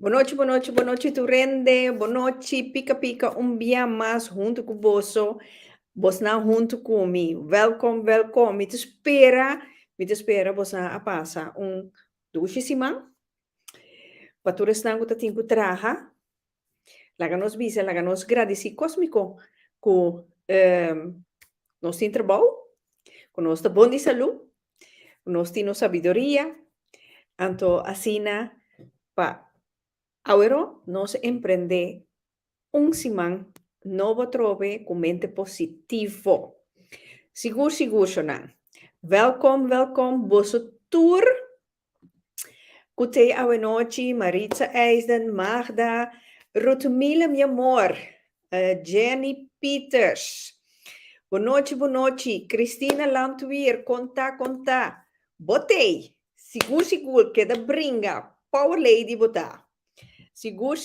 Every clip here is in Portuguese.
Boa noite, Turende. Boa noite, Pica Pica. Dia mais junto com você. Você não junto comigo. Welkom, welkom. Me te espera, você a passar duas semanas. Para tu restar que tem que trabalhar. Laga nos bisa, laga nos gradeci cósmico. Com nós tem trabalho, com nós tá bom de saúde, com nós tem sabedoria. Anto, assim, pa agora nós empreender semana novo trove com mente positivo. Sigur, Shonan. Welkom, bosse tour. Kute Awenochi, Maritza Eisden, Magda, Rutumila, mi amor, Jenny Peters. Boa noite, Cristina Lantwier, conta. Botei, sigur, que da bringa, Power Lady botar. Sigur,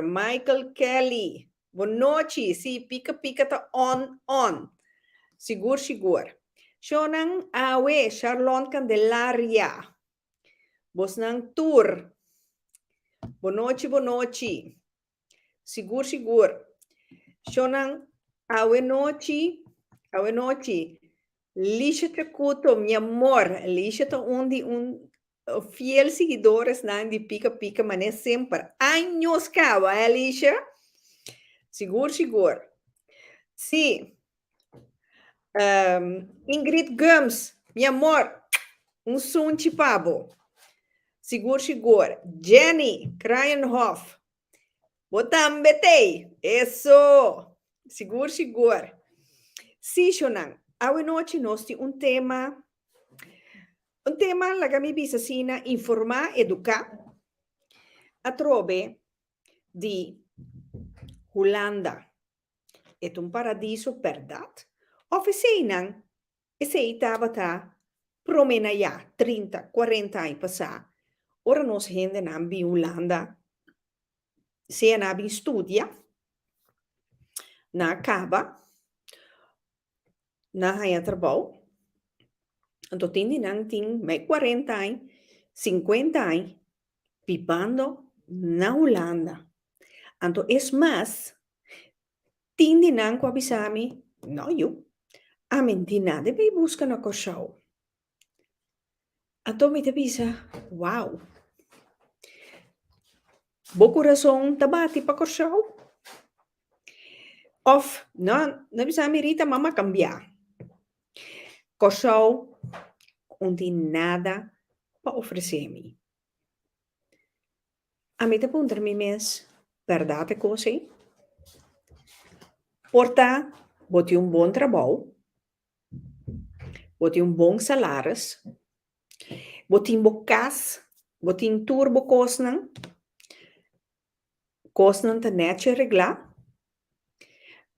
Michael Kelly. Boa noite, si pica ta on. Sigur. Shonang awe, Charlon Candelaria. Bosnang tour. Boa noite. Sigur. Shonang awe noite. Lisha Tracuto, mi amor. Lisha ta fiel seguidores de pica, mané sempre. Años cava, Alicia. Sigur. Sim. Ingrid Gums, mi amor. Sunti pabo. Sigur. Jenny Krayenhoff. Botam betei. Eso. Sigur. Sim, Shonan. Awe noite nós temos tema. Tema, la mi bisa sina, informar, educar. A trove di Holanda. È un paradiso per dat. Of seinan, e sei tabata promena ja 30, 40 anni passà. Ora nos hende nambi Holanda. Se anabi studia, na acaba, na haya trabalho. Então, tindi nang ting mai 40 anni, 50 anni, pipando na Holanda. Então, es mais, tindi nang kwa bisami, no eu, a mentina deve buscar na coxau. Então, me te bisa, wow. Bo coração tabati pa coxau. Of, na bisami rita mama cambiar. Coxau, não tem nada para oferecer-me. A mim te perguntar-me mês, verdade é coisa? Porta, bote bom trabalho, bote bom salário, bote bocas, bote turbo cosnan te net reglar,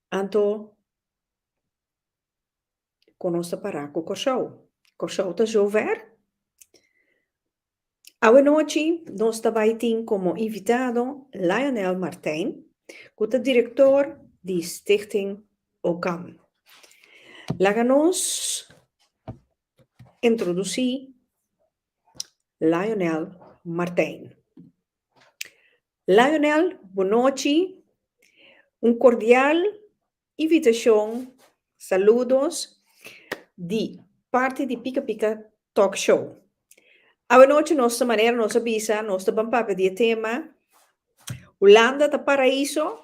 anto conosce para com coxau te jover. Hoje noite, nós também como invitado Lionel Martijn, que é diretor de Stichting OCAM. Laga-nos introduzir Lionel Martijn. Lionel, boa noite. Cordial invitação, saludos de parte de Pica Pica Talk Show. Hoje noite, nossa maneira, nossa visa, nossa pampapa de tema, Holanda tá paraíso,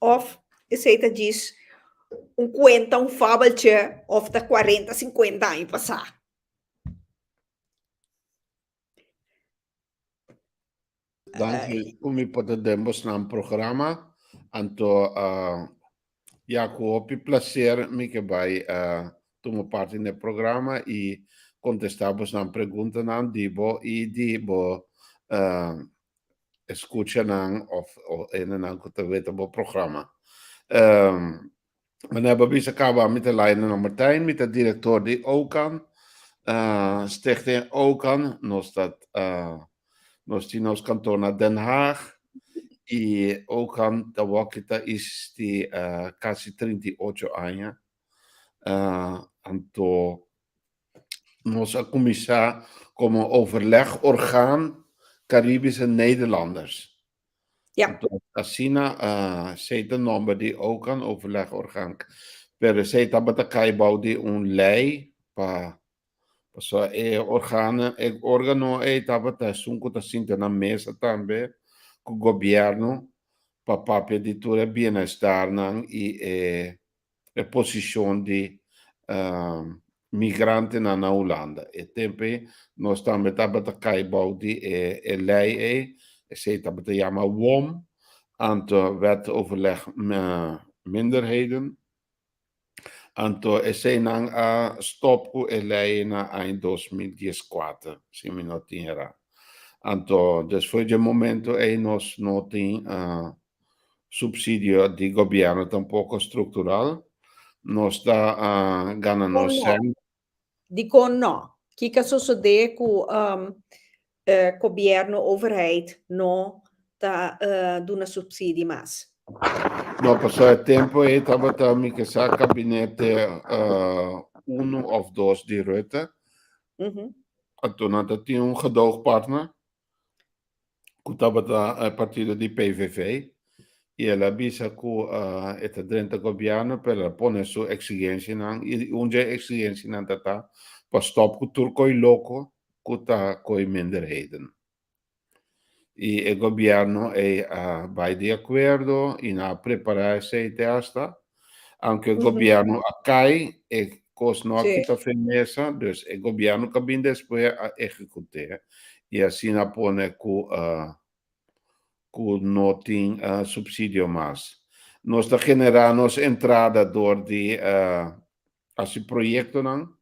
of, aceita diz, cuenta, fabeltje, of tá 40, 50 anos passar. Dank u. Umi podemos na programa. Anto Jacob, placer me que vai tomar parte no programa e contestamos na pergunta nan dibo e dibo escucha nan of nan que veta bo programa. Meneer Babisa Kaba met de Lionel Martijn, met de directeur die OCAN, Stichting OCAN, nos kantoor naar Den Haag. E OCAN, da wakita is die quasi 38 anos. Anto nos comissar como overlegorgaan Caribische Nederlanders. Ja. Asina, zeta nomba di okan overlegorgaan. Per zeta batakai di un lei pa so organo e organo e tabata sunku ta sinta na mesa tambe ku governo pa papia di ture bienestar nang e position di migrante na Holanda. E tempe nós tambe tabata kai di e lei e se tabata yama WOM aantal wetoverleg minderheden. Anto esenang a stopku eleina in 2014, se mi noti era. Anto, dus foi de momento nos noti subsidio di governo tampoco structural. Nos da ganano Dico no. sem. Dico no. Kika sucede ku governo, overheid, no ta duna subsidi mas. No, passò il tempo e tabata mica sa gabinete uno of dos di Rutte. Toen tinha gedoogpartner. Tabata partito di PVV. E la bisa ku eta drenta governo per pone su exigenze nang unje exigenze nang tata pa stop ku turkoi loko ku ta koi minderheden. E il governo è vai di accordo in a prepararsi hasta anche il governo a CAI e cos no Sì. kita firmeza, dus il governo kan bin después a executar. E assim na pone ku no tin subsidio mas. Nos da generamos entrada door die als je proyecto nan,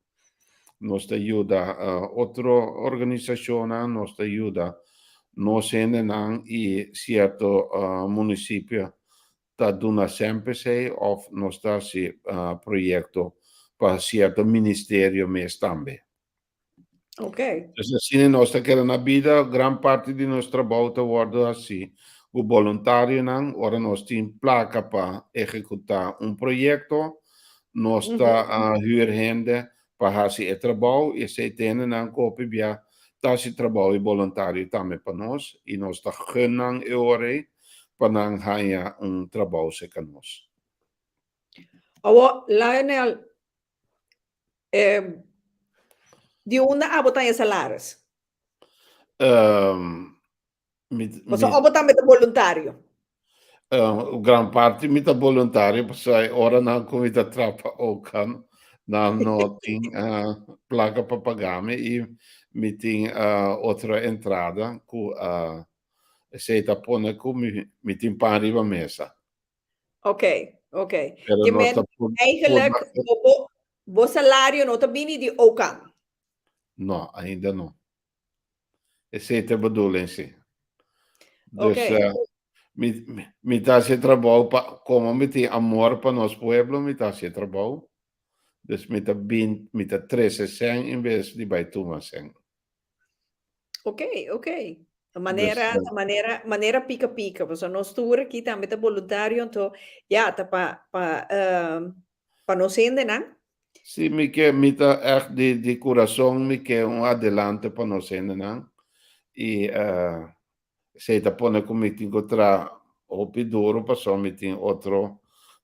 nos da ayuda otro organización nos da ayuda nos nan y cierto municipio ta duna sempre sei of nos da si proyecto para cierto ministerio mes tambe. Ok. Dus assim nós queremos na vida, gran parte de nosso trabalho wordt assim. O voluntário não, ora nós temos placa para executar projeto, nós está a huurhende para fazer o trabalho e se tem não copy via esse trabalho voluntário também para nós e nós está gunnang eure para não ganhar trabalho se com nós. Awo, Lionel, di una abotan salaris. Você abotan met voluntário. Gran parte mita voluntário, sai ora na comita trapa okan na no ting placa para pagar-me e me tem outra entrada ku se ta pone ku me tem para arriba mesa. Ok, ok. Pero Je no bent sta eigenlijk, bo salario nota bene di okan. no, ainda não. E se te bedoeling sim. Ok. Dus me tá se trabalho como me tem amor para nosso pueblo, me tá se trabalho. Dus met de 13 in vez die bij Thomas zijn. Ok, ok. A Dus, maneira pica-pica. Você não tour aqui também tá voluntário, então, ja, tá pa não sende, né? sí, me que mita echt de corazón, me que un adelante para nos en y se te pone como te encontrar hopi duro, pasó me tiene otro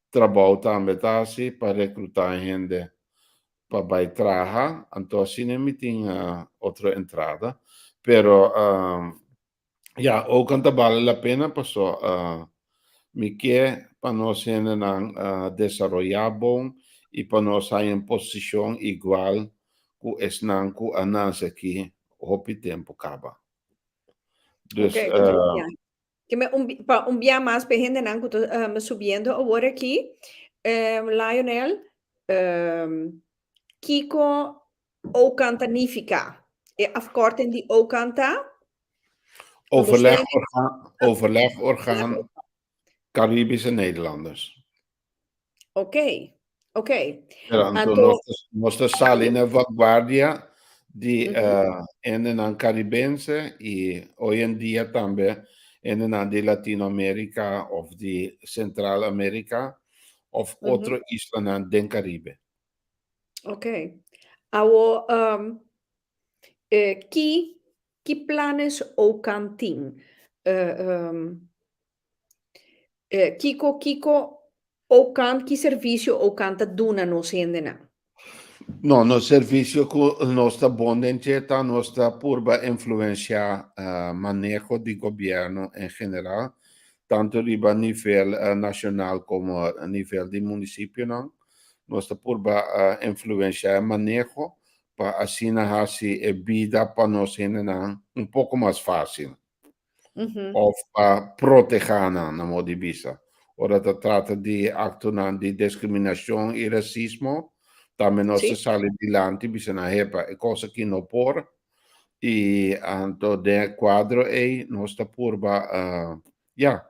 trabajo también así para reclutar gente para vai trabajar, entonces me tiene otra entrada, pero ja, ook kan het vale la pena, pasó me que para nos en desarrollar bon y para nos hay en posición igual que es nan ku anas aqui hopi tempo acaba. Ok, Dus ja. Que me un dia mais perrende não que me subindo agora aqui. Lionel, Kiko Okantanifica. E afkorting die Okanta. overlegorgaan Caribische Nederlanders. Ok, ok. Pero nuestra sala en vanguardia de en Caribense y hoy en día también en de Latinoamérica o de Centralamérica o otro isla del Caribe. Ok. Awo, ki que planos ou cantim? Kiko ou can, que serviço ou canta duna no sendena? No, no servicio con nostra bondenceta, nostra purba influencia manejo de gobierno en general, tanto a nivel nacional como a nivel de municipio, ¿no? Nostra purba influencia manejo para así así vida para nos un poco más fácil. Uhum. Of protegana na modi bisa. Ora dat trata di acto di discriminação e racismo, também nós Sim, sale dilanti bisogna hepa e cosa che no por e anto de quadro e nosta purba ja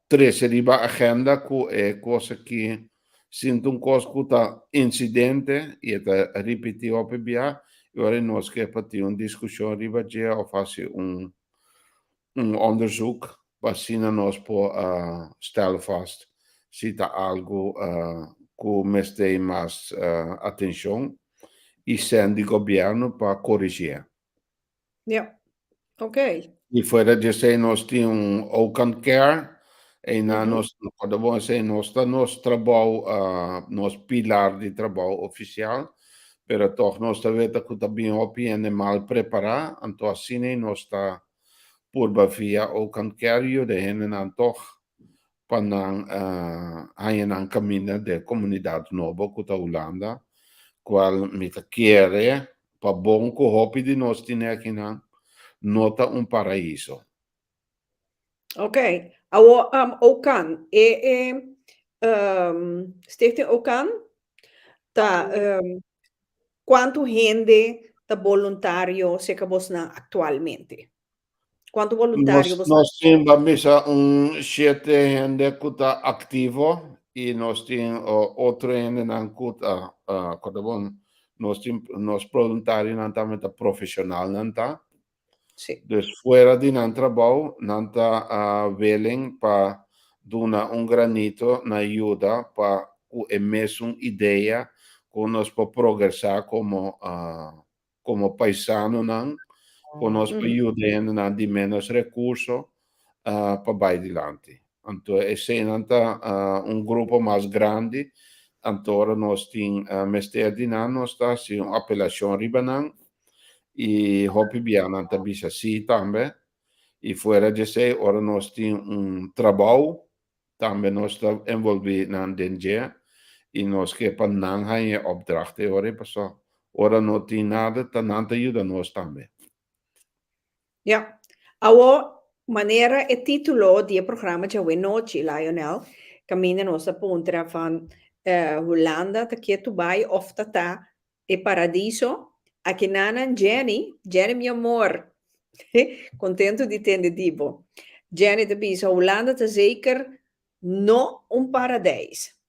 trece riba agenda cu e cosa che sinto un coscuta incidente e ta ripeti opebia e ora nós que pati un discussão riba gia of fasi un onderzoek basina nós po stellen vast cita algo cu meste mas atenção e sendo governo para corrigir. ja, ok. E fora de ser nós tínhamos Open Care e na Uhum. nós quando vamos ser nós trabalho nós pilar de trabalho oficial, pero toch nós veta que também opinião mal preparar, então assim nós está por via Open Care de hen toch panang hayan caminho de comunidade nova kuta Holanda, qual mi chiede pa bom ko hopi di nós tinha nota un paraíso. Ok. Awo, Okan, Stichting Okan, tá, quanto gente tá voluntário se acabou na atualmente? Quanto voluntário você Nós temos misa sete gente kuta ativo e nós temos outro gente nan kuta kuta bon nós temos nós voluntário nan também profissional nan ta. Sì. Dus fuera di un trabalho, nanta willing para dar um granito na ajuda para o mesmo ideia que nós para progressar como paisano não, que nós para Uhum. ajudando na de menos recursos para vai adiante. Então, esse é um grupo mais grande, então nós temos mestre de nós está se uma apelação ribanan e hopi biana tabisa si tambe e fuera de se ora nós tem trabalho também nós está envolvido na dengue e nós que para não ganhar opdrachten ora passou ora não tem nada tá não te ajuda nós também. Ja. Awo, maneira e titolo di programma c'è Noci, Lionel, cammina nostra punta van Hollanda, ta che tu vai ofta ta e paradiso, a che nana Jenny, Jenny mio amor, contento di te de dibo. Jenny de bisa, Hollanda ta zeker no un paradijs.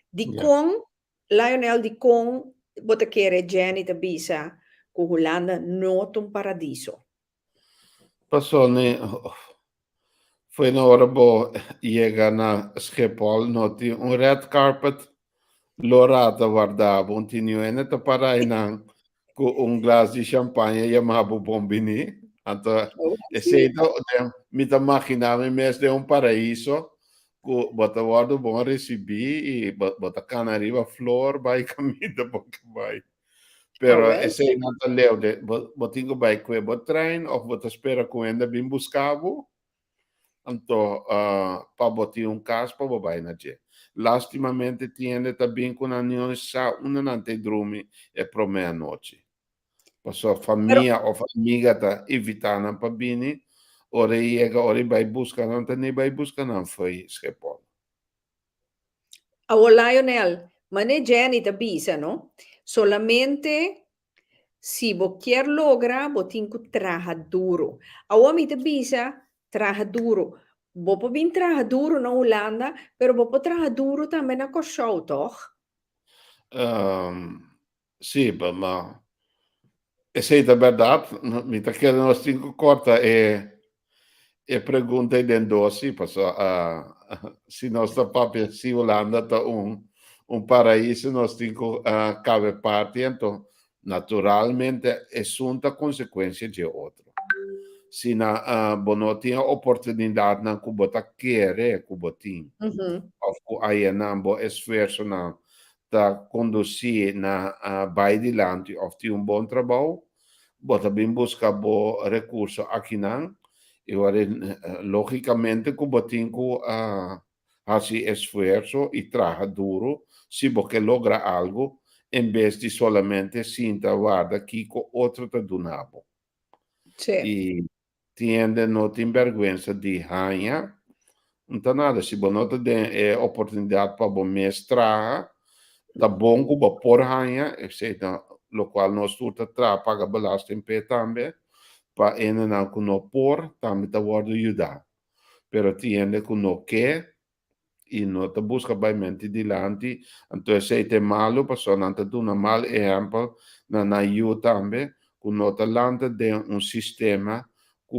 Di Ja. con, Lionel di con, bota kere Jenny de bisa, cu Hollanda no un paradiso. Passou ne foi na hora bo chega na Schiphol no tem red carpet lorata guardava un tinuene te parai nan com glas de champanhe chamava bombini. Então, Oh, esse sì. me imaginava mesmo de paraíso que bota guardo bom recebi e bota cana arriba flor vai caminho boca vai. Oh, Pero well, esse não tá leu de botinho vai que bot trein ou bota espera que ainda bem buscavo. Então, para botar caso para vai na je. Lastimamente tiene também com a sa una nante drumi e pro meia-noite. Passou però família ou amiga tá evitando para bini, ora chega, ora vai buscar, não tem nem vai buscar, não foi Schiphol. a Lionel, maneggiani da bisa, no? Solamente si vos logra, botinco traja duro. A uomi da bisa, traja duro. Bopo bin traja duro na Holanda, pero bopo traja duro também na Kosovo, toch? Sì, ma e sei da verdade, mi ta che non stinco corta e pergunta dentro sì, passò si nostra papia si Holanda ta un paraíso nós tinha cave parte então naturalmente es una consequência de outro. Se na bono tinha oportunidade na kubota querer kubotin, Mhm. of ku aí nambo esforço na ta conduzir na vai dilante of ti bom trabalho, bota bem busca bo recurso aqui não, e agora logicamente kubotin ku hace esforço e trabalha duro, se porque logra algo, em vez de solamente sinta guarda que outro te donava. Sì. E tiende não tem vergonha de ganhar. Então, nada, se você não tem oportunidade para mestrar, tá bom que você por ganhar, etc. Lo qual nós tudo paga belasting também, para ene não que não por, também tá vou ajudar. Pero tiende que não quer, e não te busca by mente dilante, então se te malo, passou não te dá mal exemplo, na ajuda também, que não te lanta de sistema que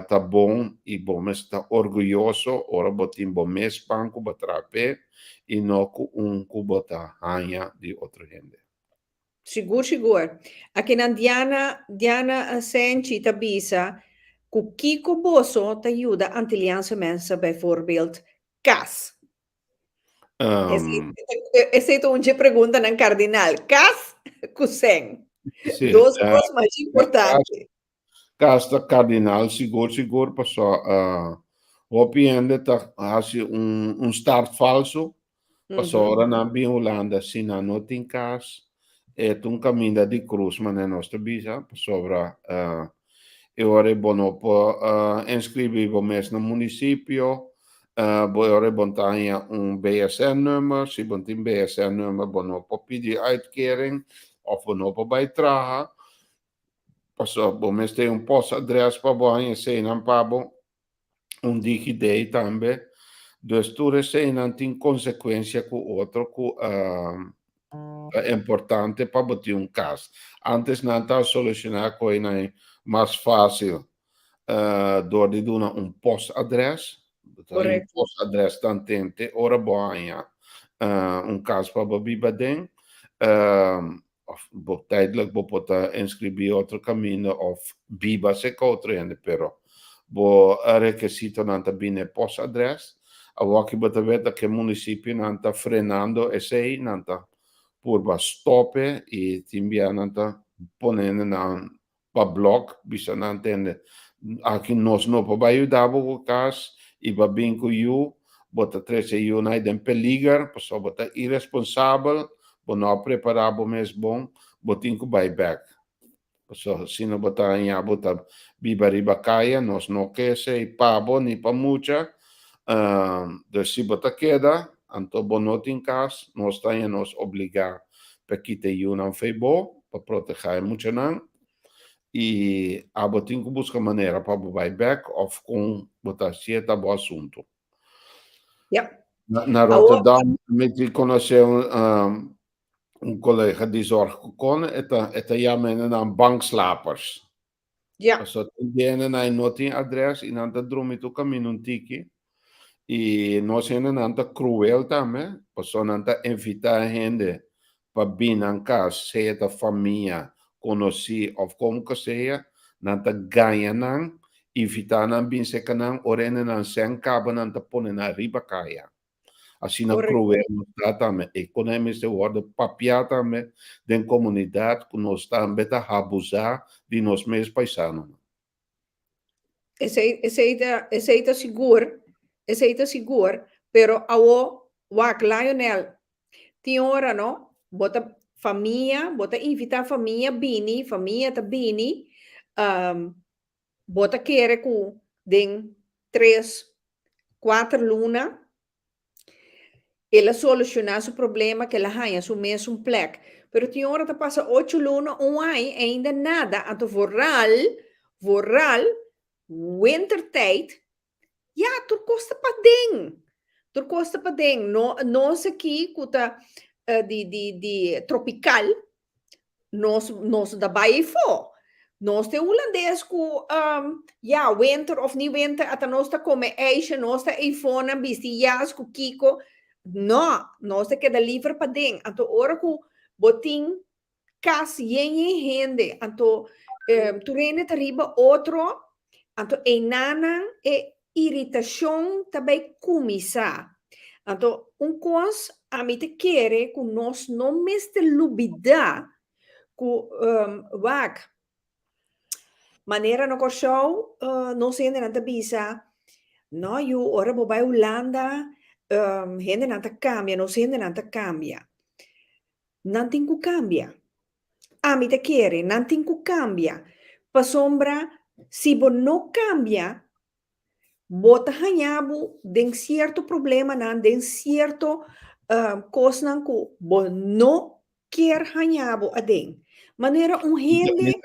tá bom e bom, está orgulhoso, ora botim bom mês banco batrape e não com que bota ganha de outra gente. Sigur, sigur. Aqui na Diana Senchi Tabisa, ku Kiko Boso te aiuta antilliaanse mensen bijvoorbeeld kaas. Um, Essa onde pergunta ng kardinal, kaas, kuseng. sì, Dos cosas mais importantes. casta cardinal sigur passò OPN hasi start falso passò ora Uhum. na bin Holanda sina not in cas e un cammina di cruz ma nel nostro bisa sopra e ora bono po inscrivivo mes no municipio poi ora bontagna un BSN-nummer, si bont in BSN-nummer bono po pidi uitkering of bono po bijdragen. Passò, meste un po' adres pa boin se nan pabo un DigiD também. Dus tu não tem consequência com o outro que é importante para botar caso. Antes não estava solucionar coisa mais fácil door de doen post-adres. Correcto. Post-adres dan tente, ora boia caso para biba ding. Of tijdelijk bijvoorbeeld inscribir outro caminho of biba se outro pero bo requisito nanta bine post-adres. A waki bata veta che municipio nanta frenando e sei nanta purba stoppe e timbia nanta ponendo na pa blog bisa nantende aqui nós não para ajudar o caso e para bem com you bota trece you na den peligar passou bota irresponsável bo não preparar bo mes bom botin com buyback passou se não botar em bota biba riba caia nós não quer ser pabo ni pa mucha dus se bota queda anto bonot em cas nós tem nos obrigar para que te you não fei bo para proteger muito não e a botin que busca maneira para o buyback of com botar certa bom assunto. Ja. Na Awo, Rotterdam me conheceu colega de zorg kon eta jamen aan bankslapers. ja, Passò tiene na noti adres in anta drumi tu cammino un tiki e no se nanta cruel tame, passò nanta invita gente pa bin an cas se ta família conosci of como que seja nanta ganha nan invita nan bin se kanan orene nan sen kaba nanta pone na riba kaya. Assim na cruel correcto. tratame economische worden papiatame den comunidade que nós também tá abusar de nós mesmos paisanos. Ese ita sigur, pero awo wak Lionel, ti ora no, bota invita família bini, família ta bini, bota querer ku den 3, 4 luna, ela solucionar su problema que ela ganha su mesmo plek. Pero ti ora ta passa 8 luna, ai ainda nada, anto vooral, wintertijd, ja, tur costa pa ding. Tur costa pa ding. No, nós aqui, kuta di tropical, nós da baie fo. Nós te holandês ku, ja, winter of niet winter, ata nós ta come ijsje, nós ta iPhone, bisti jas ku kiko. No, nós te queda livre pa ding. Ato ora ku boting casi yenye gente, anto tu rende arriba outro, anto e nanan e irritação também começa. Anto coisa a mim te querer que nós não meste lubida que wak maneira no show não se ainda nada bisa. No, io ora bobai Holanda, gente nata cambia, non gente nata cambia. Nantin cambia. Ami te quiere, nantin cambia. Pa sombra, si bo no cambia, bota hanyabu den cierto problema nan, den cierto cosa nan ku bo no quer hanyabu aden. Maneira gente,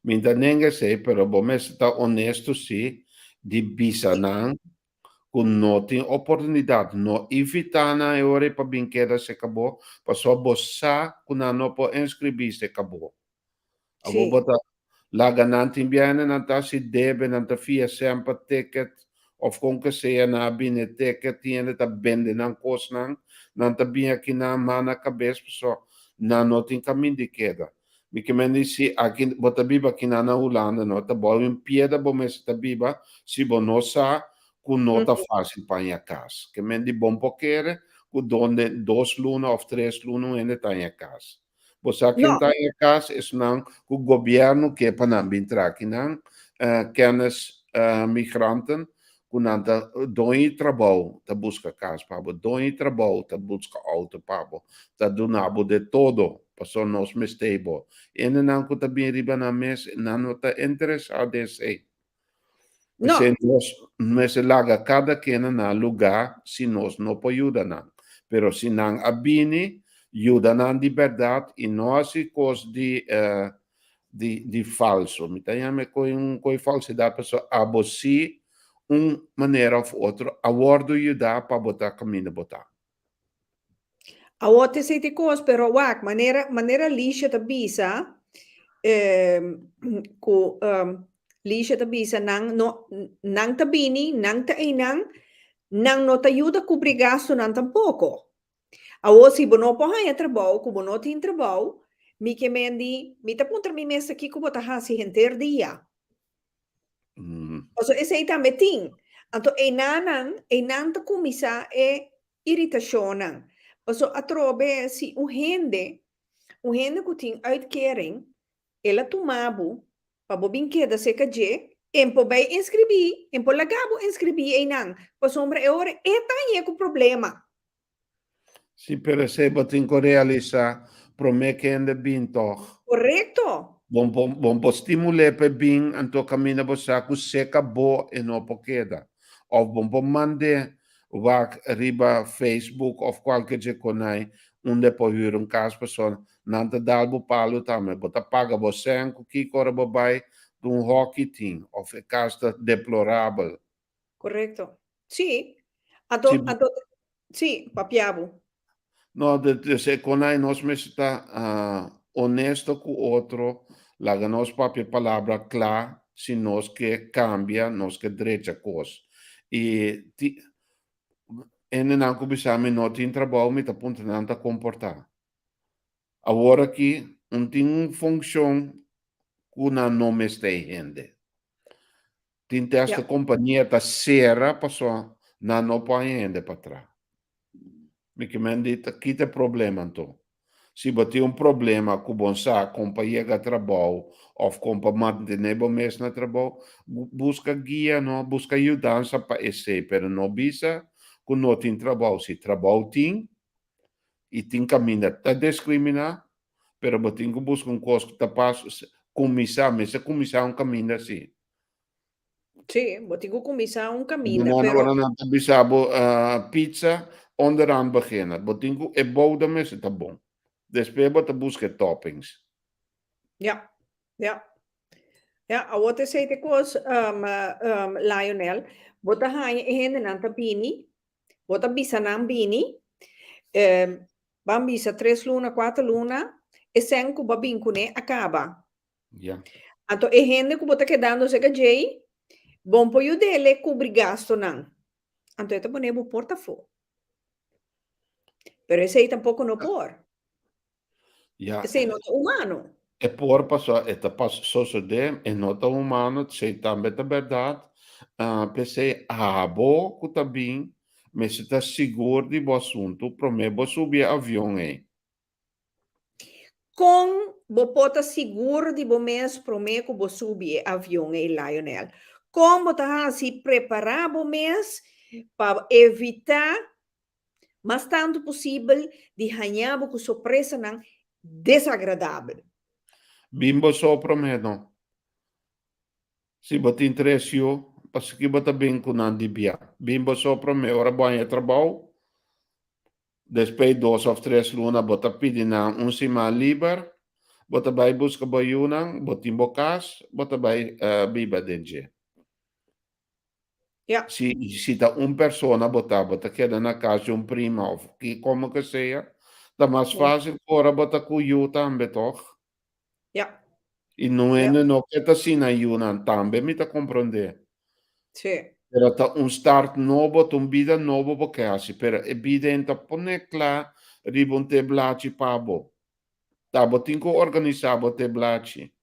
Minta nengue sei, pero bom está honesto sim, de bisa não, com não tem oportunidade, não evitana e ore para brinquedo se acabou, para só bossa, com não pode inscrever se acabou. Abo sì, bota laga nanti biene nanta si debe nanta fia sempre ticket of conque se na bine ticket tiene ta bende nan kos nan nanta bia ki na mana cabes so na notin camin di queda. Mi che mendi si aqui bota biba ki na Holanda no ta bo in pieda bo mes ta biba si bo no sa cu nota fácil para a casa. Que mendi bom pokere cu donde 2 luna of 3 luna ene ta a casa. Você aqui no, está em casa, isso não, o governo que é para não entrar aqui não, kennis migranten, que não tá doem trabalho, tá busca casa para doem trabalho, tá busca auto para tá do nabo de todo, passou nos mestebo. E não que tá bem riba na mesa, não tá interessado esse. no. Nós laga cada quena na lugar, se nós não pode ajudar não. Pero se não abine, ajuda na liberdade e não se coisa de falso. Me tem a com falsidade, pessoa a você maneira ou outra, a word ajudar para botar caminho botar. A volte siete cose, però, wak, manera liscia da bisa, ku liscia da bisa, nang, no, nang tabini, nang ta inang, nang no ta aiuta a cobrir gasto, nang tampoco. A o si bono po haya trabaho, ku bono tin trabaho, mi che mendi, mi ta punta mi messa aqui ku bota hasi henter dia. Also, esse aí também tem. Então, e nan ta kumisa e irritationen. Also, a trobe si un gente que tem uitkering, ela tomava, para bobin queda seca je, em po bay inscrevi, em po lagabo inscrevi e nan. Pa sombra e ore, e tanye com problema. Se per esempio tenho realizar promete bem toch. Correto? Bom, stimule pe bem anto caminho bosa ku seca bo e no pokeda. Of bom mande wak riba Facebook of qualquer je conai onde po huur un cas person nanta dalbo palo tame bota paga bo sen ku ki kora bo bai dun hockey team of e casta deplorável. Correto. Sì. Si, Sì, papiavo. no, de se conai nos me está honesto com outro, laga nos papia palavra clara, se nós que cambia, nós que direita coisa. E não começamos não tem trabalho, me tá apontando a comportar. Agora aqui, não tem uma função que não me está rende. Tem esta Ja. companhia tá serra, passou, não pode rende para trás. Me que me dita, aqui tem problema, então. Se bater um problema com o bonsa, com para trabalho, ou com para manter o mês no trabalho, busca guia, não, busca ajudança para esse, pero não bisa, que não tem trabalho. Se trabalho tem, e tem caminho a discriminar, pero bater que busca um coisa que está passo, começar, mas se começar um caminho assim. Sì, botigo comincia un cammino, Não, però agora não está bisabo pizza, onderaan beginnen. Bater que é bom da mesa, tá bom. Depois bota busca toppings. ja, ja. Ja, a volte siete cose, Lionel, bota hai e hende nan tapini, bota bisa nan bini, bambisa 3 luna, 4 luna, e sen ku babin kune acaba. Yeah. Anto e hende ku bota quedando se gajei, bom po dele cubri gasto nan. Anto eta ponebo portafo. Pero esse aí tampouco no por. Ja, Sei nota umano. e por passo eta pas sosodem e nota humano sei também da verdade, pensei, bo que tá bem, mas se tá seguro de bo assunto, pro me bo subir avião, hein. Com bo pota seguro de bo mês pro me que bo subi avião e Lionel. Como tá se preparar bo mês para evitar mas tanto possível de ganhar com surpresa não desagradável. Bimbo sopra me no. Se bo te interessio, pas que bo tá bem com nandi bia. Bimbo sopra me, ora banha trabalho, depois 2 ou 3 luna bo tá pedindo cima liber, bo tá vai busca boiunang, bo timbo cas, bo tá vai biba denje. Ja, Se tá persona bota queda na casa um prima ou que como que seja, tá mais ja, fácil fora bota com you também toch. ja, E não é ja, no que tá assim na you não também me tá compreender. sì, Era tá start novo, vida novo porque assim, pero e vida enta pone lá, ribonte blaci pabo. Tá, botinho organizar bote blaci.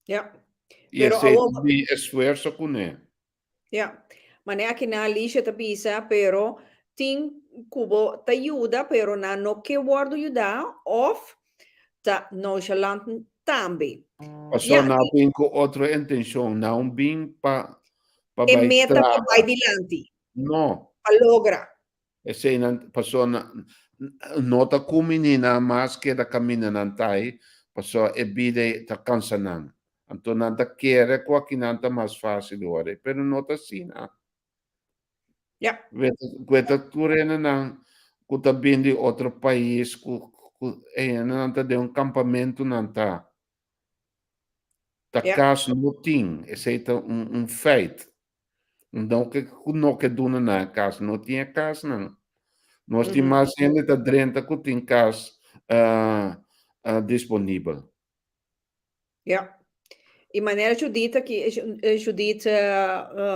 ja. E Pero aceita awo, de esforço com ele. ja, ma neanche na lisce ta pisa, pero tin cubo ta aiuta, pero na no che guardo aiuta, off ta nonchalant tambi. Passou Ja, na bem com outra intenção, não bem para e vai meta pa vai traga. dilanti, No, pa logra. e se non persona nota kuminina mas que da camina nantai, passo e bide ta cansanan. Anto nanta quiere qua che nanta mas facile ore, pero nota sina. Ja, Queta turena nan kuta bindi outro país ku e nanta de un campamento nanta. Ta ja, casa no tin, e seita un feito. Então que no que duna na casa, não tinha casa não. Nós mhm. tínhamos ainda da drenta que tem cas disponível. Ja. In maniera giudita che Judith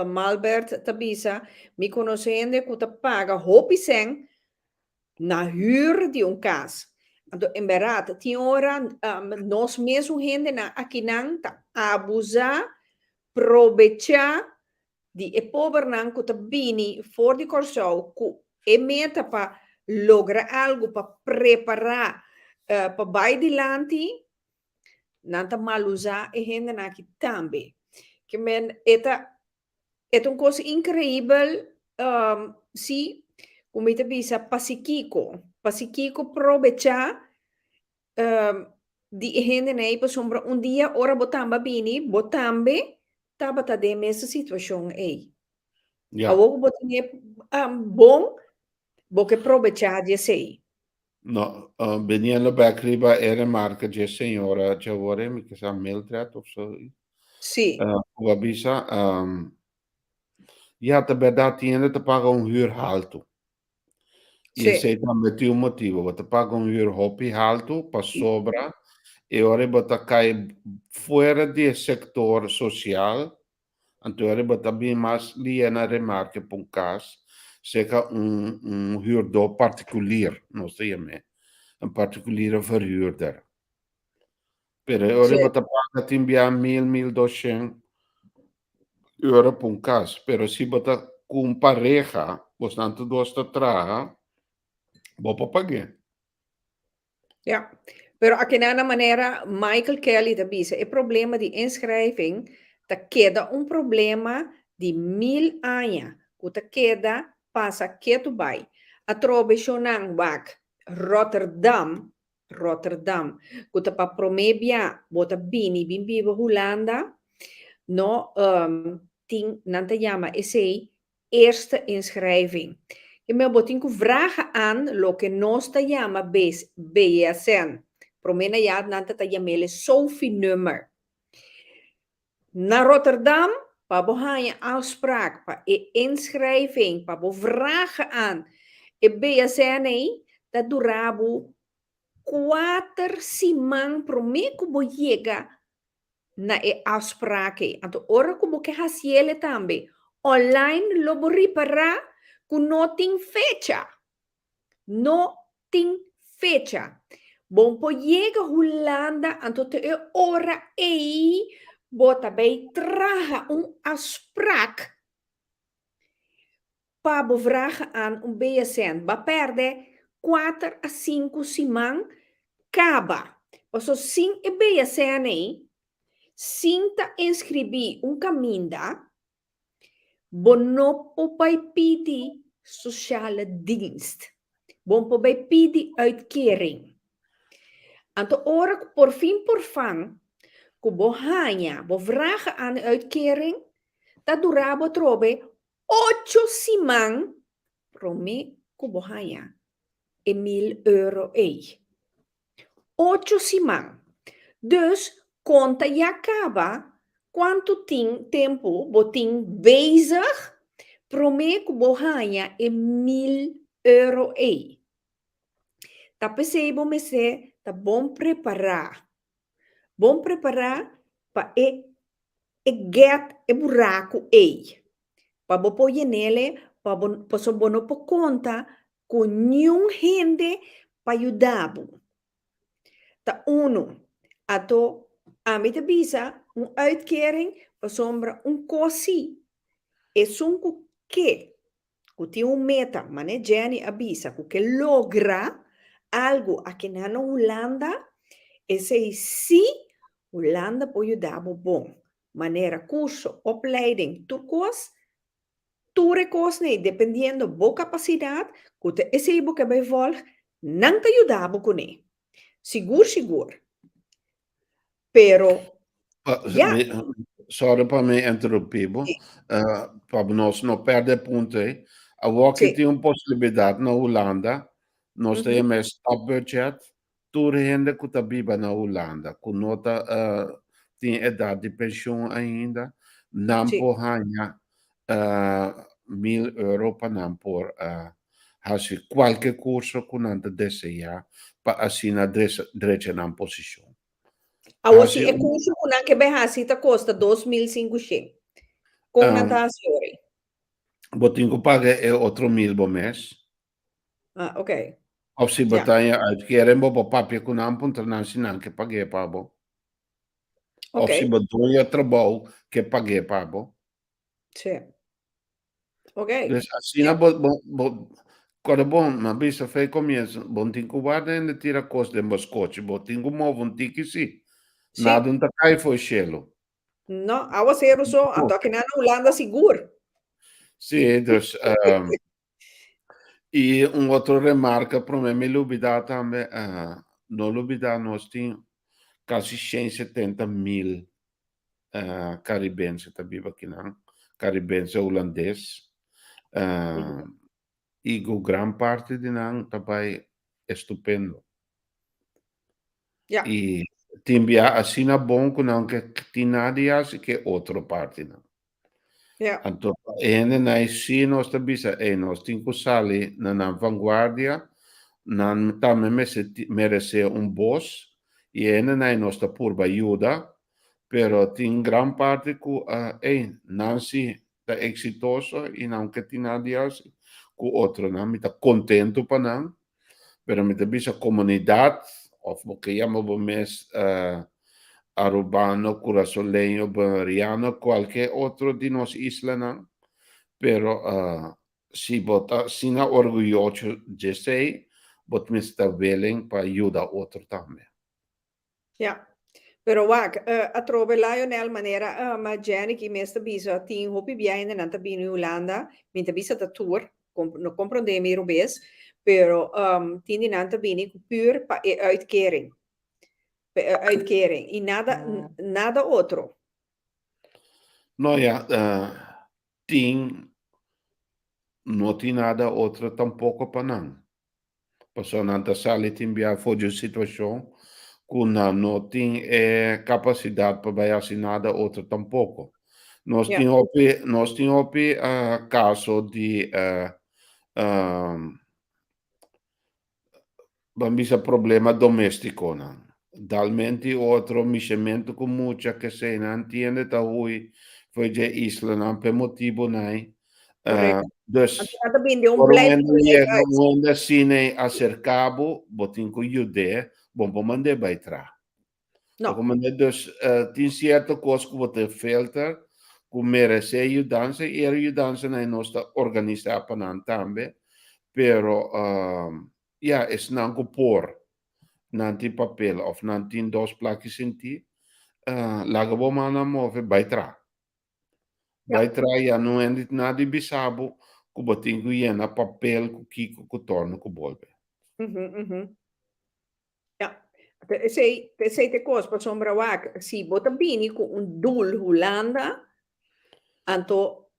Malbert Tabisa mi conoscende che ta paga hopi sen na huur di un cas. Ando in berat ti ora nos mesmo gente na akinang ta abusa probecha di e pover nan ku ta bini for di corso ku e meta pa logra algo pa preparar pa vai di lanti nanta malusa e gente na que tambe. Que men eta un cosa incrível si como ita bisa pasikiko provecha di gente nei pa sombra un dia ora botamba bini botambe tabata de mesa situação ei. Ja, Awo botine bom bo que provecha de sei. no, veniendo back riba era marca de senhora Javore, mi che sa Mildred of zo. Sì, Wabisa, ja, te verdade tinha te paga um huur alto. E esse sì, aí também tinha um motivo, você paga um huur hopi alto para sobra, e ora você cai fora do sector social. Antônio bota bem mais lia na remarca para um caso, seja huurder particulier, não sei me, um particuliere verhuurder. Pero ora sì, bota paga timbia 1.000, 1.200 euro para um caso, pero se bota com pareja, bastante duas traga, vou para pagar. ja. Pero a na manera Michael Kelly da bisa, e problema di inschrijving, ta queda un problema di 1000 anos, que ta queda passa quieto bai. A trobe shonang wak Rotterdam, que ta pa promebia, bota bini, bimbiba Holanda, no, ting, nanta llama ese eerste inschrijving. Je me botin vragen aan lo que nos te llama BSN. Promena ja nanta te jamele Sophie nummer. Na Rotterdam, pa bohanya afspraak, pa inschrijving, pa bo vragen aan. E BSN, dat durabo 4 semanas promeco bo llega na e afspraken. Anto ora como que hasiele tambe. Online lo bo riparar com no tem fecha. No tem fecha. Bom po chega Holanda en tot de ora bota bij traga afspraak para bo vragen aan BSN. Ba perde 4 a 5 simang caba. O so sin e BSN sinta inscrevi caminda, bonop op bij pidi sociale dienst. Bon po bij pidi uitkering. En te oren por fin por fan, ku bohanya, bo vragen aan de uitkering, dat durabo trobe 8 simang, prome ku bohanya, e €1.000 ei. 8 simang. Dus conta e acaba quanto tempo botin bezig, prome ku bohanya e €1.000 ei. Ta percebo me se tá bom preparar. Bom preparar para get e buraco ei. Para bo pôr nele, para so bono por conta com nenhum gente para ajudar. Tá uno, ato a mim te bisa uitkering para sombra cosi. E sunco que tem meta, mas né Jenny avisa que logra algo aqui na Holanda, esse sim, Holanda pode ajudar bom. Maneira curso, opleiding, turcos, tu recursos, dependendo da capacidade, que esse que vai voltar, não te ajudar com ele. Seguro. Pero, ja. Sorry para me interromper, para nós não perder ponto, aqui tem uma possibilidade na Holanda, nós temos top budget, toda gente que está viva na Holanda, que nota tem idade de pensão ainda, não por ganhar €1.000 para não por fazer qualquer curso que não deseja para assinar direito na posição. Assim, é curso que behasita custa 2.500. Com natazione. Botin que paga é outro $1.000 por mês. Ok. Of se batalha uitkering op papje kon aanpunten naar Sinan que paguei pabo. Of se batalha trabalho que paguei pabo. Sim. Ok. Dus assim quando bom, mas bisa fei começo, bom tem que guardar ainda tira costa de bascote, bom tem que mover um tique sim. Nada não tá cai foi chelo. Não, a você era só, a toque na Holanda seguro. Sim, dus e outro remarca para mim, me lubida também, não lubida nós tem quase 170.000 caribense que vive aqui não, caribense holandês, e a grande parte de nós também é estupendo. Yeah. E tem assim na bom que não que tem nada assim que outra parte não. Yeah. Então, nós sim nós também nós temos que sair na vanguardia, não também merece boss e nós está por ajuda. Pero tem grande parte que Nancy está exitoso e não que tem nada assim com outro, não me está contente para não, pero me está bisa comunidade ou o que chamamos mês arubano, curaçolenho, banariano, qualquer outro de nós isla não, pero se bota sina orgulhoso de ser, bot me está willing para ajudar outro também. Ja. Pero wag, a trove Lionel manera, ma Jenny che mesta bisa tin hopi biaine nanta bini Holanda, minta bisa ta tour, no comprendemi robes, pero tindi nanta bini puur pa uitkering. Uitkering. E nada outro. No ja, não tem nada outro tampouco para não. Passou na sala tem bia foi situação que não tem capacidade para fazer nada outro tampouco. Nós temos caso de bambisa problema doméstico não. Dalmente outro meximento com muita que se não entende tá hui foi de isla não por motivo não. Dus por um ainda cine acercabo, botin com jude, bom para mandar bij tra. No. Dus tem certa coisa que você filter, que merece ajudança, e ajudança na nossa organizar para nós também, pero ja, is não por, não tem papel, of não tem dois plaques em ti, laga bom mana move bij tra. Bij Ja. tra, ja, não é nada bisabo, que você tem que na papel, que torna, que bolbe. Ja. Sei te cos pa sombra wak, si bota bini ku un dul Holanda, anto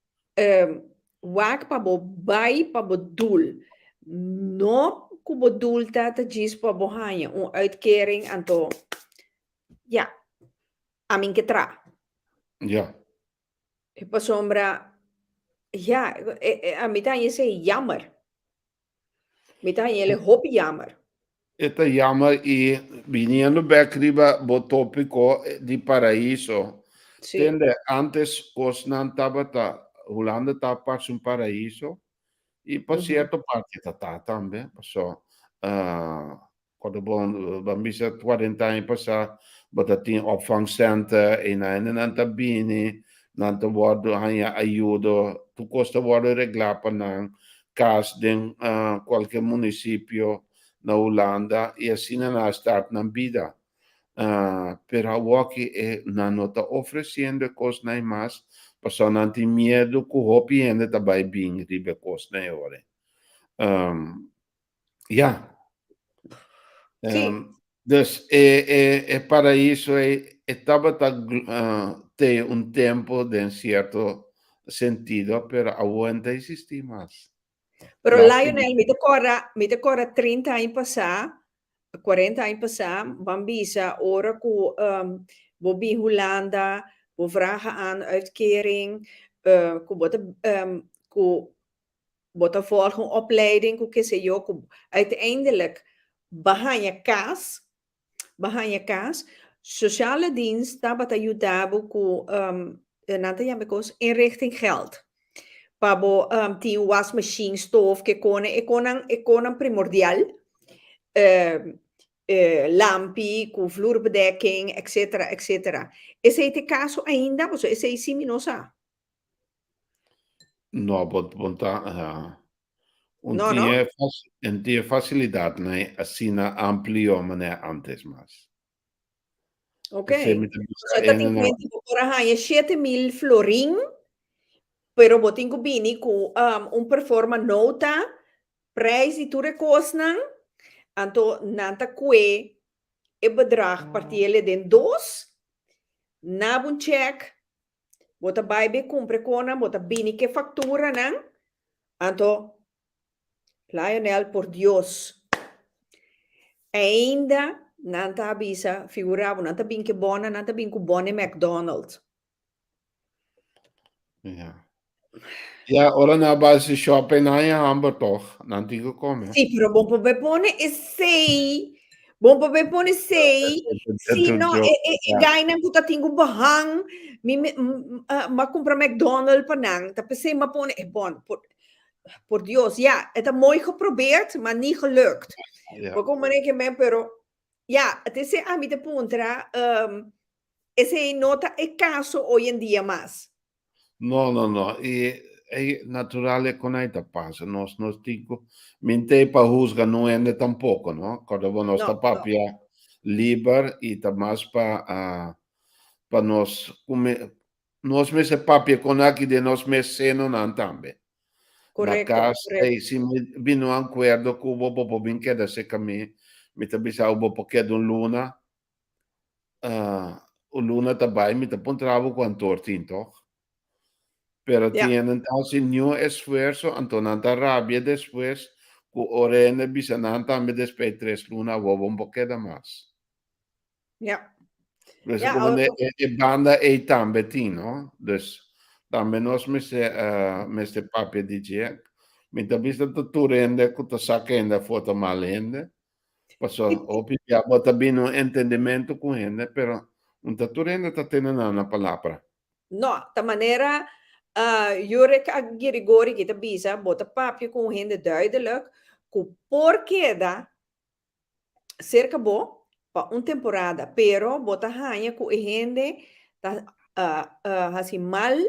wak pa bo bai pa bo dul. No ku bo dul ta gis pa bo hanya, un uitkering anto, ja, amin ke tra. Ja. E pa sombra, ja, a mitad je sei jammer. Mitad je hop jammer. Esta jammer e viniendo back riba bo tópico di paraíso. Sì. Tende antes cosnan tabata Holanda tapas un paraíso e pa Mhm. certo parte tá também, so quando bambisa 40 anni passa bota tin opvangcenter en nan tabini nan te word hanya aiuto tu costa word regla panang cas den qualche municipio na Holanda e assim na start na vida. Pero Hawaii na nota oferecendo cos na mas passo não tem medo que o hopi ainda tá bem bem ribe cos na hora. Ja, Sì, dus para isso estava ter um tempo de certo sentido, pero aguenta existir mais. però Plástico, Lionel mi decora 30 anni passà, 40 anni passà, bambisa, ora ku Bobby Hollanda, we vragen aan uitkering, ku ku bota volgen opleiding, ku kisse jo, ku uiteindelijk bahanya kaas, sociale dienst, dapat ayudabu ku nanta yamekos inrichting geld. Pabo ti wasmachine, stoof, e konan primordial. Lampi, com vloerbedekking, etc, etc. Esse aí tem caso ainda, você esse aí sim não sabe. no, bonta, Não, não? um tinha facilidade, né? Assim, amplio, mané, antes, mas. Ok. Você me Você diz, está tem cliente por arranha 7.000 florin, pero botinho bini com performa nota, prijs die toerekosnan, anto nanta kwe, e bedrag partiële den dos, na un check, bota bij compre kona, bota bini que factura nan, anto Lionel, por Dios. Ainda não está bisa figurava, não está bem que bona, não está bem que bom McDonald's. ja. Ja, ora na base shopping na ja amber toch, não tinha como. Sì, però buon popepone e sei. Buon popepone sei. É Sì, tudo no, jogo. e gai nang puta tingu bahang. Ma compra McDonald's panang. Tapos sei ma pone, bon, por Dios, ja, het is mooi geprobeerd, maar niet gelukt. Ja. Porque como que me, pero, ja, het is a mi te puntra, ese nota é caso hoy en día más. No, no, no. E é natural con esta passa. Nós tico, mente para juzga não é tampouco, não? Quando nós No, está no, papia liber e tá mais para nós comer, nós mesmo papia com aqui de nós mesmo não também. Na correcto, casa, correcto. se me vino um acordo que o bobo brinquedo se caminha, me tá bisa o bobo que do luna, o luna também me tá pontravo com tortin, toch? Pero Ja, tienen así new esfuerzo, antonanta rabia después, que orene bisananta me después 3 luna o un poquito más. ja. Dus Ja, como banda e tambe no? Dus tambe nos me se papi dice, mi ta vista tu rende, que tu saquenda foto malende, passo opi ya bota bino entendimento con gente, pero un tu rende ta tenen una palabra. no, ta manera, Jurek Girigori kita bisa, bota papje com rende duidelijk, ku por queda cerca bo, pa un temporada, pero bota hanya ku gente ta assim mal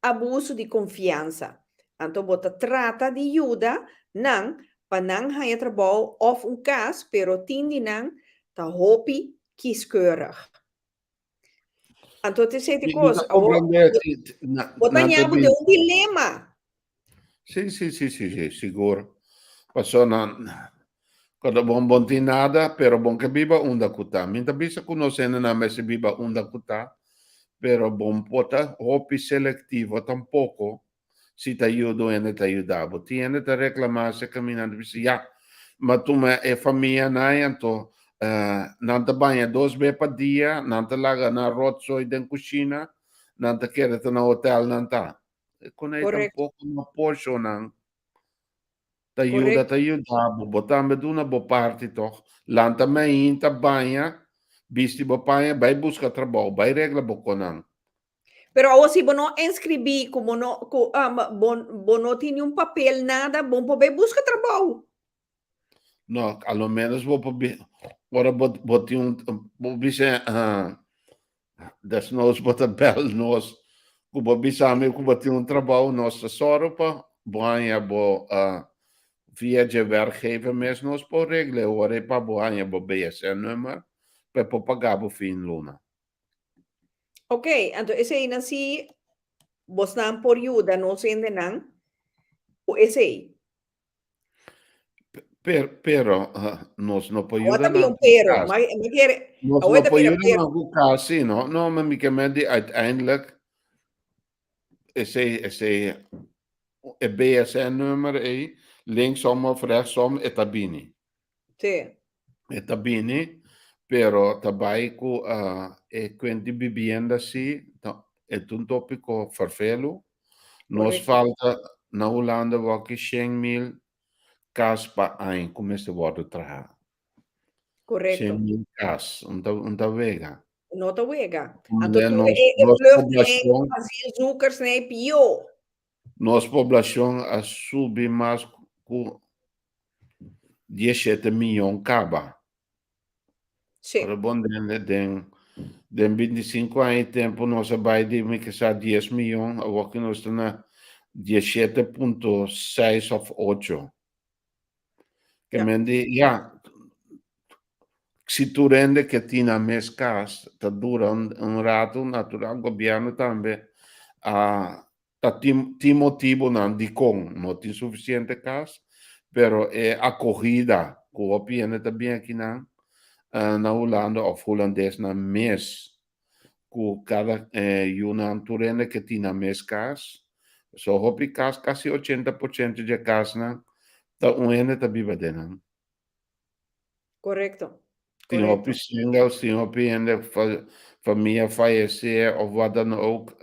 abuso de confiança. Então bota trata de ajuda nang panang hanya trabalho of um caso, pero tindi nang ta hopi kieskeurig. Então te sei de Mi coisa, ka comprender bota na nyabo de tabi um dilema. sì, sì, sì, sì, sì, sicuro. Passo na kada bon tinada, pero bon ke biba unda kuta. Minta bisa kuno sena na mesi biba unda kuta, pero bon pota hopi selectivo tampoco si te ayudo e te ayudavo. Tiene te reclamarse caminando bisa ya, ma tu me e famiglia nai anto nanta bagna dos be per dia, nanta laga na rozzo in cucina, nanta kere na hotel nanta. E con ei Correcto, tampoco na portion nang correcto. te aiuta, botambe duna bo parti toch. Lanta me inta banha, bisti bo banha, vai busca trabalho, vai regla bo konang. Pero o si bono inscrevi como no, bono tiene un papel, nada, bom poder busca trabalho. No, allo menos bo probi ora boti un bo bise desnoods bota bel nos kubo bisame kubo ti un trabalho nos soropa banha bo via de werkgever mes nos po regle ore pa banha bo BSN nummer pe po pagabo fin luna. Ok, então esse aí nasi, vos nan por ajuda, não se endenan, o esse aí. Pero nos no Agora ayuda também na um pero, casa. mas quer, Nos agora no também ayuda pero, na casa, no? No, maar ik heb die uiteindelijk is een BSN-nummer, linksom of rechtsom, etabini. sim, Etabini, pero tabay ko, quindi vivienda si, et un tópico farfelo, nos correto, falta na Holanda waki 100.000 cas pa ein, como este word traha. correto. 100.000 cas, unta vega. Não te wega. Então Onde tu é nos vlucht nem população fazer zoekers nem pio. Nossa população a subir mais com 17 milhões caba. Sim, Ora bom, den 25 anos tempo nós vai de me que 10 milhões, agora que nós estamos na 17,6 of 8. Que ja, me di, ja, se tu rende que tinha mais cas, tá dura rato, natural, governo também, tá ti motivo não de com, não tem suficiente cas, pero é acorrida, que o opinião também aqui não, na Holanda, of holandês na mes, que cada Yunan tu rende que tinha mais cas, so hopi cas, quase 80% de cas, não, tá ene tá viva de não. correto, Tien op je correto. singles, tien op je in de familie fallecer of wat dan ook.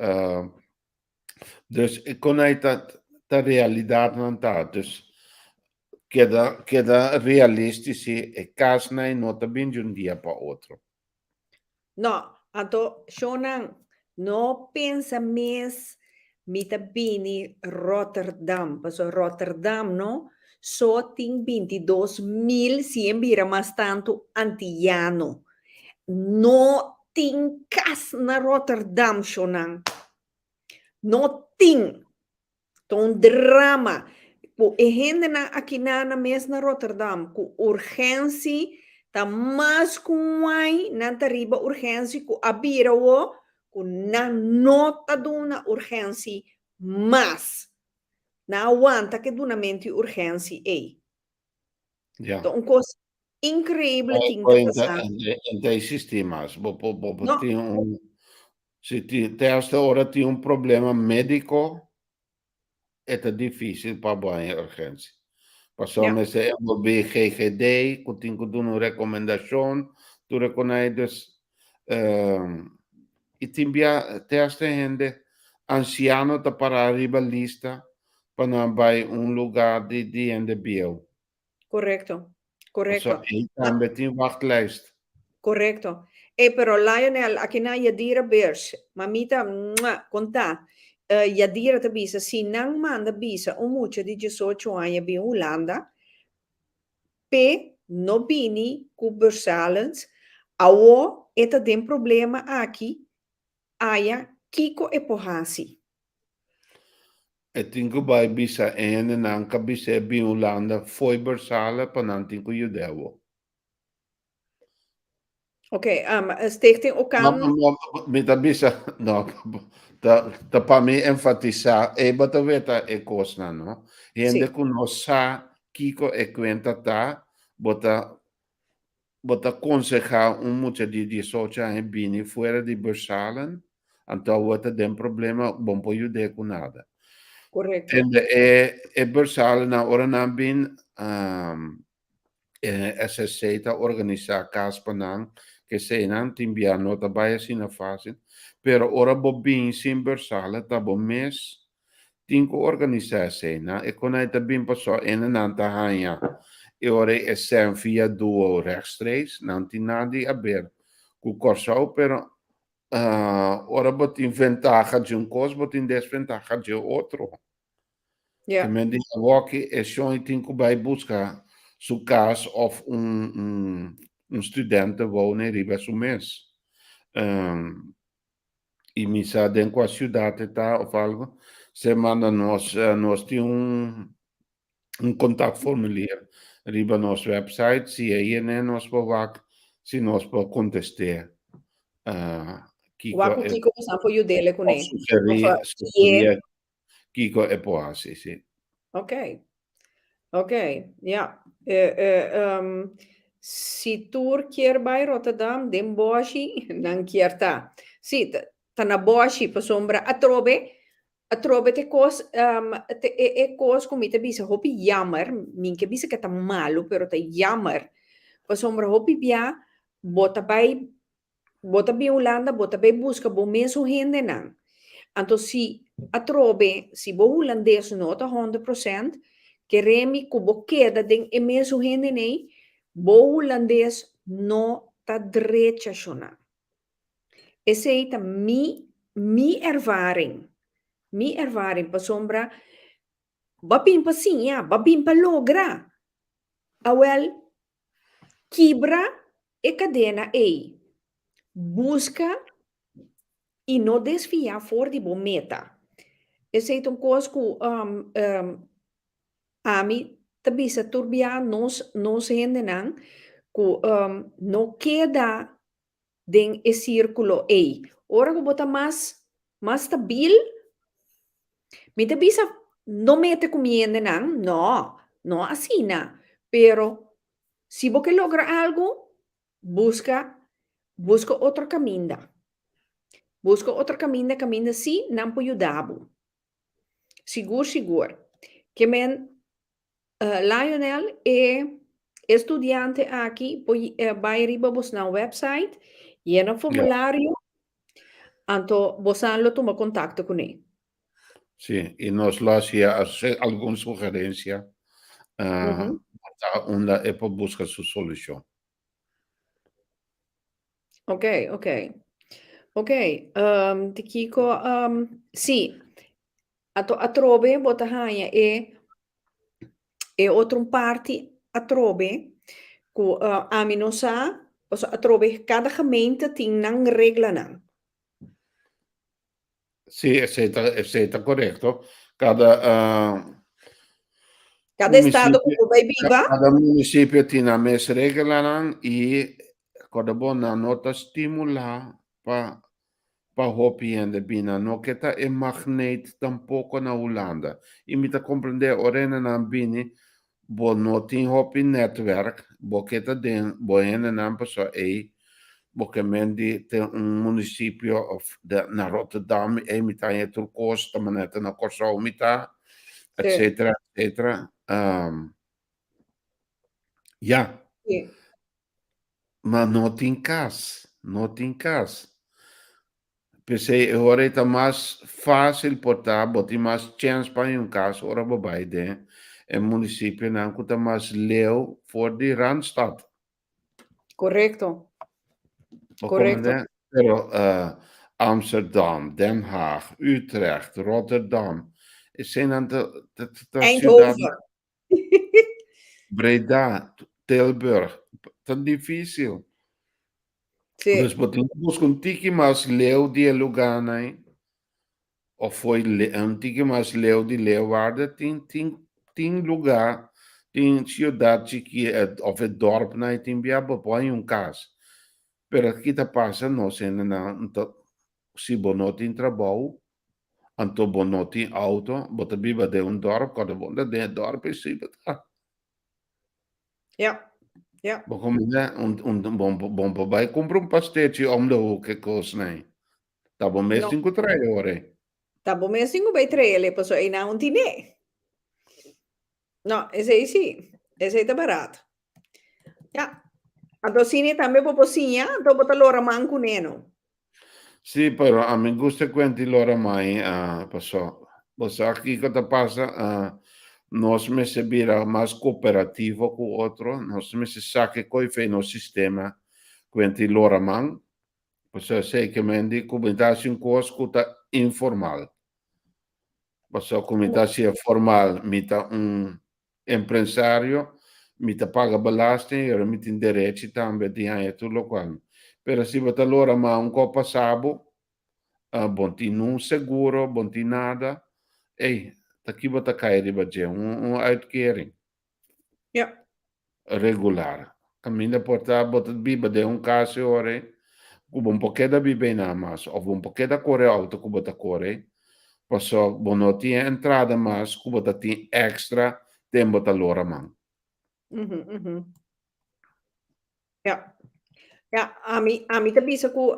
Dus ik kon uit dat realidade não tá. Dus queda realistisch e casna e não tá bem de dia para outro. No, então, Shonan, não pensa mais mita bini Rotterdam, porque Rotterdam, não, só tem 22.000, se embira mais tanto antiano. Não tem casa na Rotterdam, Shonan. Não tem. Então, drama. E gente aqui na mes na Rotterdam, com urgência, tá mais com ai, na tariba urgência, com a bira o, com na nota de uma urgência, mas na aguanta que de mente urgência é. Ja. Então, uma coisa incrível tem que passar. In deze systemas. Não, Se ter hora tinha problema médico, é difícil para a urgência. ja, Passamos a BGGD, que tem que dar uma recomendação, tu reconheces, e tinha esta gente anciano para arriba lista para vai lugar de NDBO. correto, Passou correto. aí também tem wachtlijst. Correcto. Pero Lionel, aqui na Yadira Beers, mamita, conta, Yadira te bisa, se não manda bisa, um mucho de 18 anos em Holanda, pe no bini com Bursalens, Awo, eta tem problema aqui, aya, kiko e pohasi. E tinko bai bisa ene nanka bisa biulanda foi bersala panantin ko judewo. Ok, stichting Okan. Mita bisa, no, ta pa mi enfatizar, bata veta e cosna, no? Gente Sì, conosca kiko e cuenta ta, bota aconsejar mucha di socia e bini fuera di bersalen, então wata den problema, bom po jude com nada. corretto. En bersalen na ora na bin, SSC ta organizar cas panang, que se nan timbia nota baia sina fase, pero ora bobin sim bersalen ta bo mes, tinko organisatie na, e kon hij bin paso en een aantal hanja. E ora é sem via duo rechtstreeks, nanti nadi aber. Cu corso, pero ora bot inventaja de um cos, bot in desventaja de outro. Que Ja, men die walkie é só em tinko bij busca su cas of um studente wonen riba su mes. E misa dentro a cidade tá ou algo, se manda nós tem contato formulier riba nosso website, se aí né nós pode se nós pode contestar Kiko waku é kiko sampo judele ou kune. Of sugerir Kiko é poasi, sim. ok, ok, ja. Si tur kier bij Rotterdam, den boshi, dan kier ta. Si, ta na boshi pa sombra a trobe te cos, e cos come te bisa hopi jammer, minke bisa que ta malo, pero te jammer. Pa sombra hopi bia, bota bij Holanda, bota bij busca, bo meso hende nan. Então, a trobe, se o holandês não está 100%, queremos que o queda den e mesmo gente nem, o holandês não está direito a. Essa é mi ervaring. Mi ervaring, para sombra, babim pa sim, ja, babim pa logra. Awel, quebra e cadena ei. Busca e não desviar fora de boa meta. Essa é uma coisa que ami bisa turbia nos hende nang ku no queda den e círculo ei. Ora que bota mais stabil, mi te bisa no mete comiendo nang, no, no así na. Pero si vos que logra algo, busca otro camino. Busca otro camino si não po ayudabo. Sigur. Que men Lionel é estudante aqui, vai arriba na website, llena Ja, formulário, então você lo toma contato com ele. sim. E nós lá se alguma sugerência, Uhum. onde é para buscar sua solução. Ok. Te kiko, sì, a trobe, bota hanha e outro parte a trobe, que a mim não sa, a trobe, cada gemeente tem não regla não. Sì, è corretto. Cada Cada estado município, como vai viva, cada município tem a mesma regra e cada bona nota estimula para hopi and bina no que tá é magnet tampouco na Holanda. E me tá compreender orena na bini bo no tem hopi network bo que tá den bo ena na pessoa aí porque mendi tem município na Rotterdam e mi tá em Turcos também na Kosovo mi tá sì, etc. Ja, sì. maar not in cas. Pensei, agora está mais fácil portar, botar mais chance para um caso, ora babai é município não está mais leu for de Randstad, Corretto, o como corretto. né? Pero Amsterdam, Den Haag, Utrecht, Rotterdam, zijn dan de cidade Eindhoven. Breda, Tilburg, tão difícil. Sì. Dus botin busca um tiki mais leu de lugar, né? Ou foi um tiki mais leu de Leeuwarden, tem lugar, tem cidade que of het dorp, né? Tem biaba põe caso. Pero aqui tá passa, não sei, não, se bonoti em trabalho, anto bonoti auto, bota biba de dorp, quando bonda de dorp, sim, bota. Ja, ja. Bom, como é, bom papai, compra pastel om de hoek, que coisa, né? Tá bom, mês No, 5 3 ore. tá bom mesmo vai trailer, pessoal, e não tem. No, esse aí sim. Esse aí tá barato. Ja. A docina também para cozinhar, então bota loro manco neno. Sì, però a me gusta quanti loro mai passò. Você aqui que passa, nós me se vira mais cooperativo com o outro, nós me se sabe que foi no sistema quanti loro man, você sei que me indi comunidade um coisa informal. Você comunidade formal, mita empresário, mita paga belasting, e mita direito também de tudo local. Pero se você loro man copa sabo, bonti num seguro, bonti nada. Ei, aqui bota cair de budget, uitkering Ja. regular. Caminha portar, bota biba de caso ore, cuba um pouquinho da biba na mas, ou um pouquinho da core alto, cuba da core, passou, bono tinha entrada mas, cuba da tinha extra, tem bota lora man. Mhm, mhm. Ja. Ja, a mim também bisa com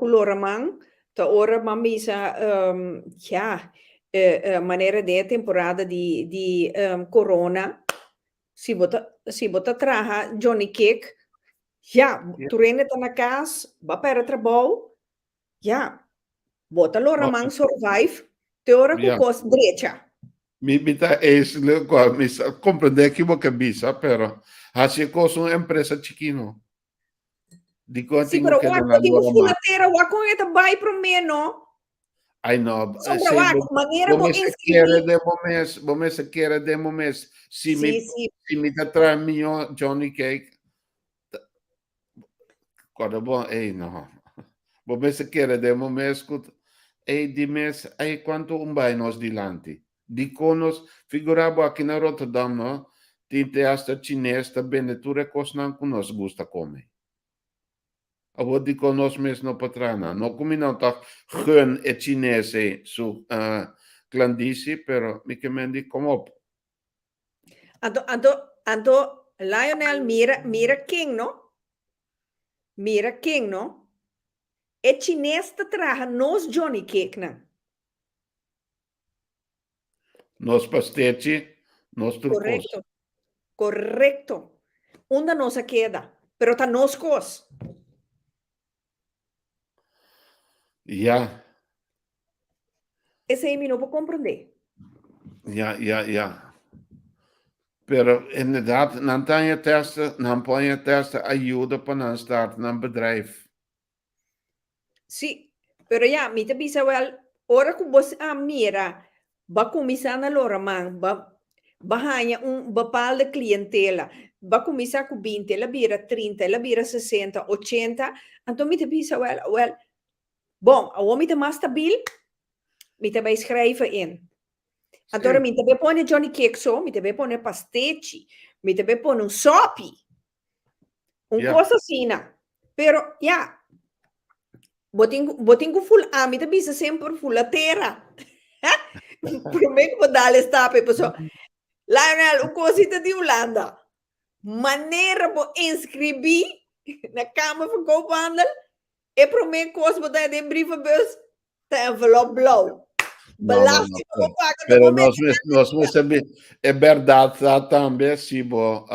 loramang, tá ora mamisa ja, maneira de temporada de corona, se bota traha Johnny Cake, ja, Yeah. tu rende tá na casa, va para trabalho, ja, bota No, loramang survive, te ora com yeah. cos direita. Mi ta es le qua mi comprende que vos que bisa, pero así cosa una empresa chiquino. Dico Sì, tengo però que guarda, donar tengo lora man. fulatera, guarda come te vai pro meno. Ai no, Sombra, se guarda, maneira bom bo se quiere inscrevi. de momento, bom se quiere de momento, Sì, sì. se mi ta tra mio Johnny Cake, quando bom, ei no. Bom se quiere de momento, scut, ei di mes, ei quanto un bai nos dilanti. Diconos, figurabo aqui na Rotterdam, no? Tinte hasta chinês, ta bene tu recosnan con nos gusta come. Abo dico nos mes no patrana. No come não tá gun e chinese su clandisi, pero mi che mendi como Anto, Lionel mira King, no? Mira King, no? E chinês te traga nos Johnny Cake, não? nos pasteci, nos turcos. Correcto, correcto. Onda nossa queda, pero tá nos cos. Ja, Esse aí me não vou compreender. ja. Pero inderdaad, dan kan je testen ajuda para starten een bedrijf. Sì, pero ja, mi te bisa well, ora que você mira, va começar na lora man, va hanya bepaalde clientela, va começar com 20, ela vira 30, ela vira 60, 80, então mi te bisa well, bom, a homem te mais stabiel, mi te vai schrijven in. Allora mi te vai pone Johnny Cake so, mi te vai pone pasteci, mi te vai pone un sopi, un Ja, cosa sina. Pero, ja, botinho full mi te bisa sempre full a terra. Prometo vou dar stap pessoal. Lionel, o cosita de Holanda. Maneira para inscrever na Câmara van Koophandel. E prometo que você botar de brievenbus. Tá envelope blauw. no. Belasting oppakken. De Pero moment. nós me sabe, é verdade também se bo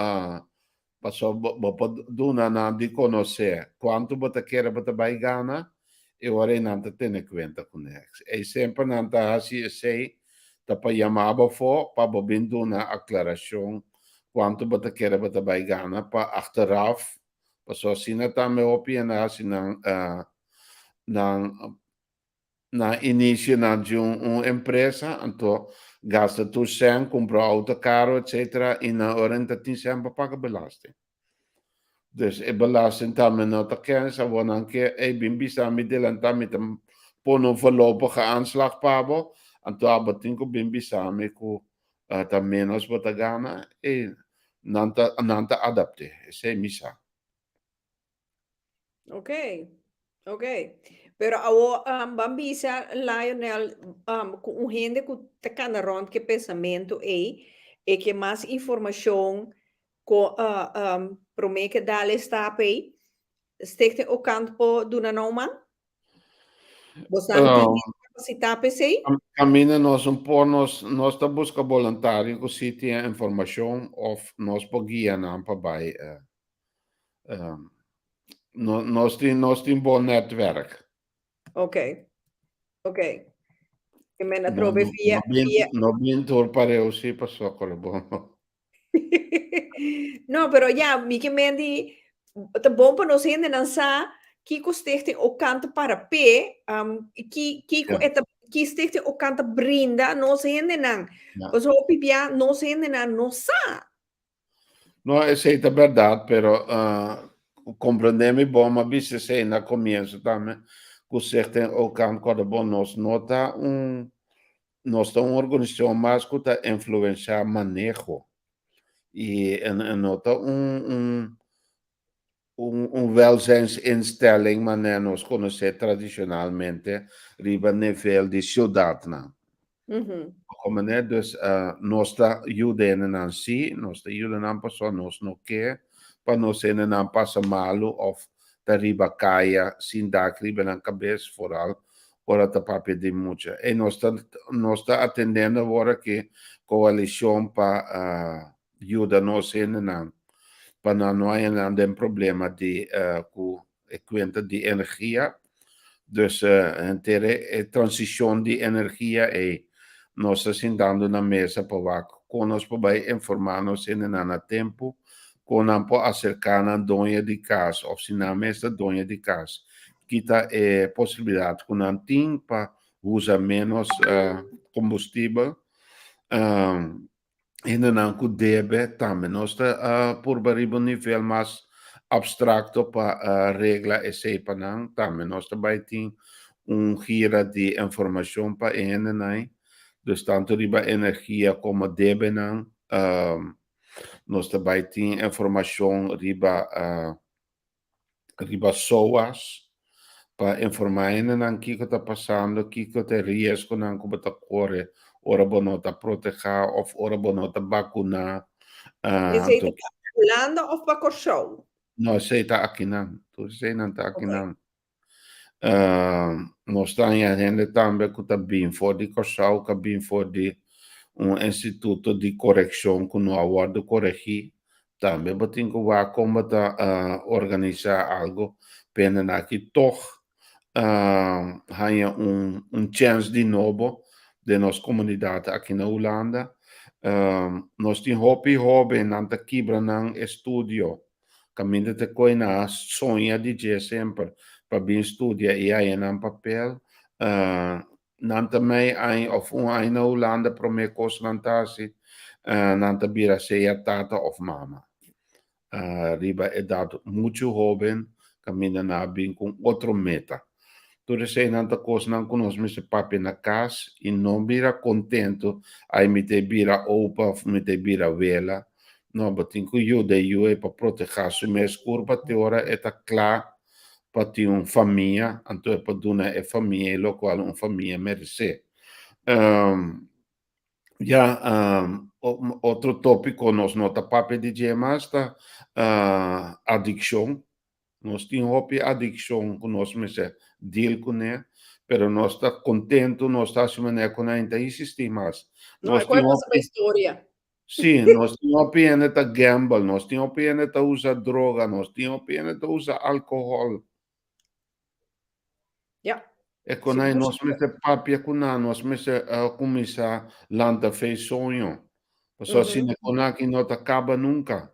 passou bo duna na de conhecer quanto bota quer bota vai gana e ora não te tem conta com eles. E sempre não tá assim sei tá para chamar for para bo binduna aclaração quanto bota quer bota vai gana para achteraf passou assim também opina assim não na início de uma empresa, então gasta tu 100, compra auto caro, etc. E na hora ainda tem sempre paga belasting. Dus belasting tamen nou te kennen, ze wonen een keer, bin bisa mi delanta met een pono voorlopige aanslag pabo, en toen abatinko bin bisa mi ku ta menos batagana, nanta adapte, se misa. Ok, ok. Pero awo bambisa Lionel kung gente que te cana rond que pensamento e que mais informação ko prome que dale stape stekte o campo do nanoma bosanti Um, capacitape sei Caminha nós um pouco, nós tá busca voluntário que se tem informação ou nós podia não para vai, nós tem bom netwerk. ok, ok. E me na No, trove no, via via no bien tur pareu si passò con buono. no, pero ja, mi que mendi te bom para nós ainda não sa Kiko stichting o kant para P, Kiko Ja, eta ki stichting o kant brinda nós ainda não. ja. Pois o pipia nós ainda não sa. No, è sempre verdad, però comprendemi bom, ma visto se na comienzo também, com certa ocasião quando bom nós nota nós estamos uma organização mais que está influenciar manejo e nota welzijnsinstelling, maar nós conhecemos tradicionalmente riba nível de cidade, não. Uhum. Como né, dus nós está ajudando em si, nós está ajudando a pessoa, nós não quer, para nós não passa malo, ou da riba caia, sem dar riba na cabeça, foral, ora tá papel de muita. E nós está atendendo agora que coalição para ajudar nós não, para não haver um problema de com conta de energia, dus a transição de energia e nós estamos dando na mesa para lá, com nós para informar-nos em um tempo, com nós para acercar a dona de casa, ou se na mesa dona de casa, que está a possibilidade com nós tem para usar menos combustível, e não que deve também, nós está por um nível mais abstracto para regra e sei para não, também nós também tem gira de informação para a dus tanto riba energia como debe não, nós também tem informação riba SOAS para informar não que está passando, que está risco não que está corre, ora bono está proteger ou ora bono está vacunar, Esse aí tá Holanda of para show? não sei está aqui não, tu sei não está aqui Ok. não. Nós estamos ainda também que está bem for de Corsau, que bem for de instituto de correção que não aguarda corrigir, também tem que ver como organizar algo para que toch haya chance de novo de nossa comunidade aqui na Holanda. Nós temos hobby não te quebra não estudio. Caminho te coina sonha de sempre para bem estudar e aí em papel. Não também aí of aí na Holanda para me coslantasi não te bira seja tata of mama. Riba é dado muito jovem caminho na bem com outro meta. Tudo sei nanta coisa não conosco me se papi na casa e não bira contento aí me te bira opa me te bira vela não batin que eu é para proteger su mes curva te ora é tá claro para ter uma família então é para dar é família lo qual uma família merece já outro tópico nós nota papi de gemas tá adicção nós temos hobby adicção que nós me se deal com né, pero nós está contento, nós está se maneira com ainda existe mais. Não, é Nós qual é temos a história? sim, nós temos hobby ainda tá gamble, nós temos hobby ainda tá usa droga, nós temos hobby ainda tá usa álcool. Ja, E com aí nós me 100%. se papia com nós me se começa lanta fez sonho. Só assim Uhum. com aqui não acaba nunca.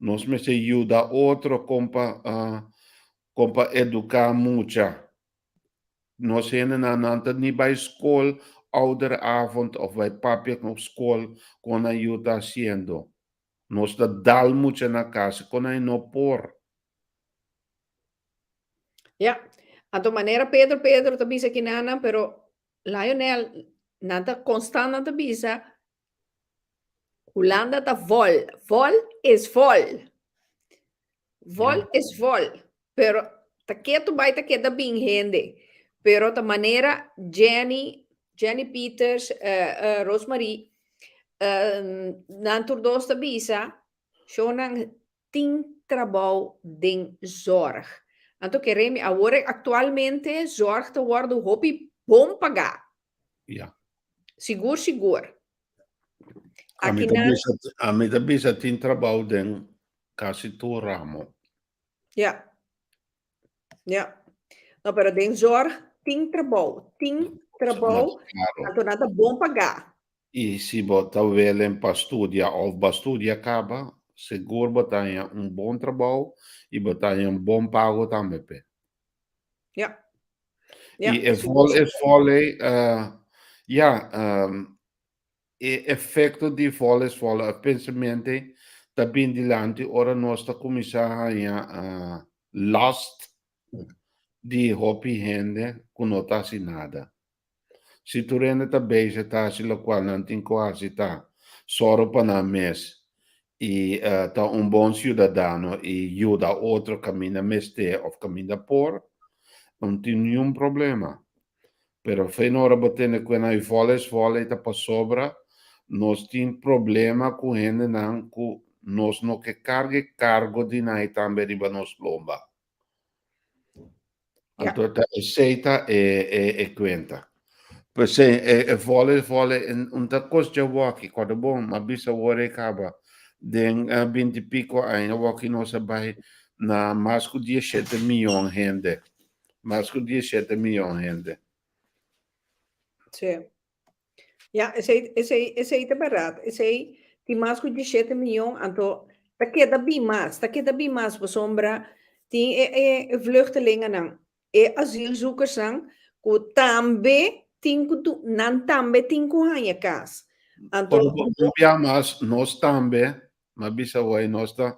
Nós me se ajuda outro compa educar muito. Nós zijn niet bij school, ouderavond of bij papi op school con ayuda haciendo. Nós da dal muito na casa, quando aí não por. Ja, a tua maneira Pedro ta bisa kinana pero Lionel nada constant nada bisa Holanda ta vol is vol. Vol Yeah. is vol, pero taketo bai takeda bing hende. Pero ta manera Jenny Peters, Rosemary, nantur dos ta bisa, shonan ting trabalho den zorg. Anto que remi agora actualmente zorg te worden hobby bom pagar. Yeah. Seguro. A Aqui mim na, também já tem trabalho dentro quase todo ramo. ja, ja. No, pero den zorg ting Mas, trabalho, claro. anto nada bom pagar. E se botar ele para estudar ou para estudar acaba, seguro botar um bom trabalho e botar um bom pago também. Pé. Ja, E ja, seguro. vôlei, ja, e effetto di vôlei, pensamento, também dilante, ora nós está começando a last de hobby rende, com não está assim nada. Se tu rende está bem, está assim, lo qual não tem quase, está, só para na mês. E tá bom cidadão e ajuda outro caminho meste ou caminho por, não tem nenhum problema. Pero finora batendo com a vôlei tá para sobra, nós tem problema com gente não, com nós não que cargo de nai também riba nos lomba. Ja, Então tá aceita e conta. Pois é, vôlei, unta costa walkie, quando bom, mas bisa wore acaba. Den 20 e pico ainda walkie não sabe na mais que 17 milhões de gente. Mais que 17 milhões de gente. sim. Ja, esse aí tá barato. Esse aí tem mais que 17 milhões, então tá queda bem mais, por sombra, tem vluchtelingen não, asielzoekers não, que também tem que tu, não também tem que ganhar casa. Então, Quando bom, mas nós também, mas bisa wai nós tá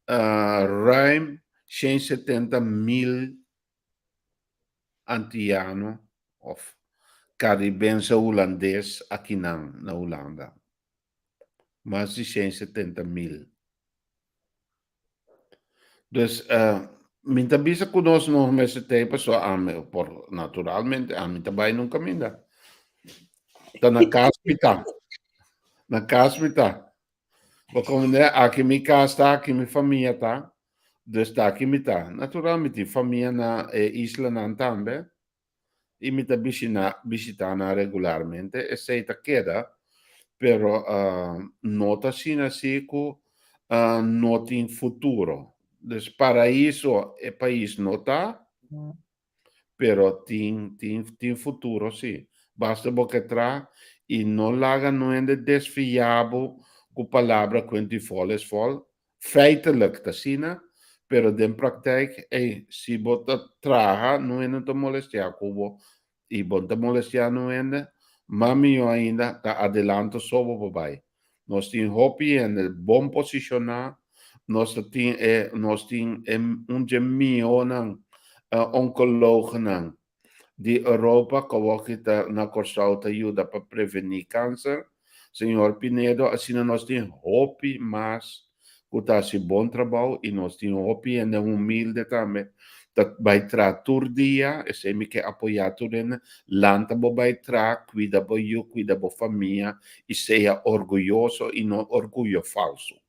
ruim 170 mil antiano of caribense holandês aqui na Holanda. Mais de 170 mil. Dus minta bisa conosco no nesse tempo só por naturalmente a minta vai nunca minda. Tá na casa pita. Na casa pita. Porque né, aqui minha casa tá, aqui minha família tá. Dus tá aqui mita. Naturalmente família na isla na também. E mita visitana regularmente e sei ta queda. Pero nota sina siku nota in futuro. Dus paraíso é país nota, pero tem futuro sim. Basta porque tra e não laga não é desfiável com palavra quanto foles fol. Feitelijk ta sina, pero den praktijk se bota traga não é te molestar cubo e bota molestar não é mami eu ainda tá adelanto sobre o pai. Nós temos hobby em bom posicionar, nós temos miljoen oncologen de Europa que está na Corsauta ajuda para prevenir câncer. Senhor Pinedo, assim nós temos hobby, mas que está bom trabalho e nós temos hobby e humilde também. Dat bij tra tur dia, e se mi che apoiato den lanta bo bij tra, cuida bo io, cuida bo famiglia, e seja orgulhoso e non orgulho falso.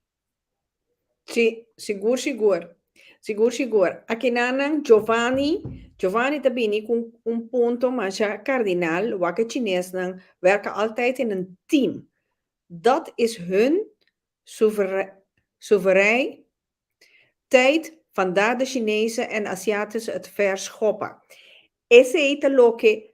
sim, seguro. Aqui na Giovanni também com ponto, mas ja cardinal, wakker Chinees werken altijd in een team. Dat is hun soeverein tijd, vandaar de Chinese en Aziatische het verschoppen. Esse italo che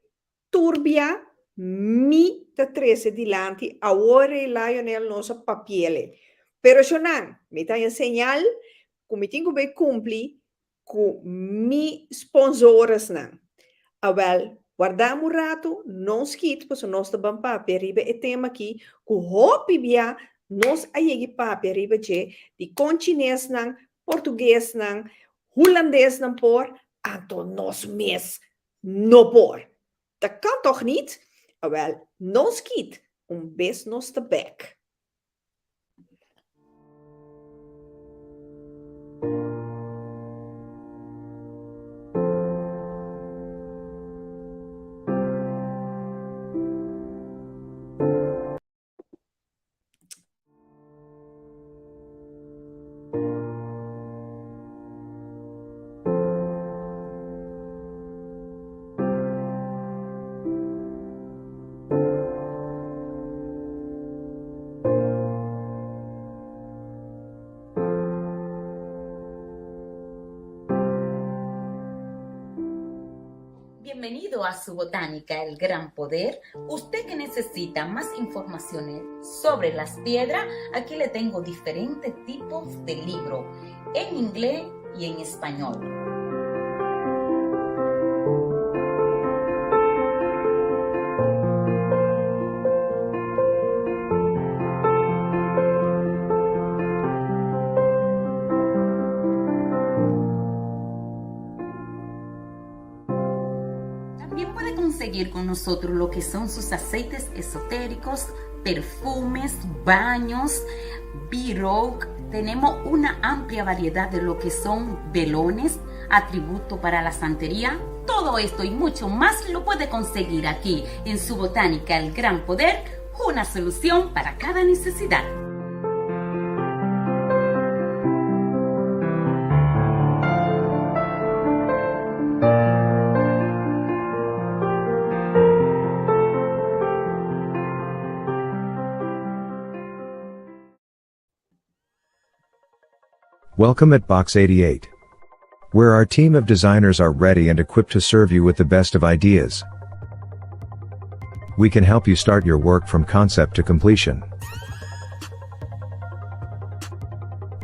turbia mi te trece di lanti a ore Lionel nosso papiele. Pero xonan, mi ta een señal, come tingo be cumpli, cu mi sponsores nan. Awel, guardamo un rato, non skit, pois o nosso bampa, peribe e tema aqui, cu hopi bia, Nos ayegi papi riba je, di Conchines nang, Português nang, Hollandees nang por, anto nos mes no por. Dat kan toch niet? Wel, nos kiet, bes nos te bek. Bienvenido a su botánica, el gran poder. Usted que necesita más informaciones sobre las piedras, aquí le tengo diferentes tipos de libros en inglés y en español. También puede conseguir con nosotros lo que son sus aceites esotéricos, perfumes, baños, B-Rogue. Tenemos una amplia variedad de lo que son velones, atributos para la santería. Todo esto y mucho más lo puede conseguir aquí en su botánica El Gran Poder, una solución para cada necesidad. Welcome at Box 88, where our team of designers are ready and equipped to serve you with the best of ideas. We can help you start your work from concept to completion.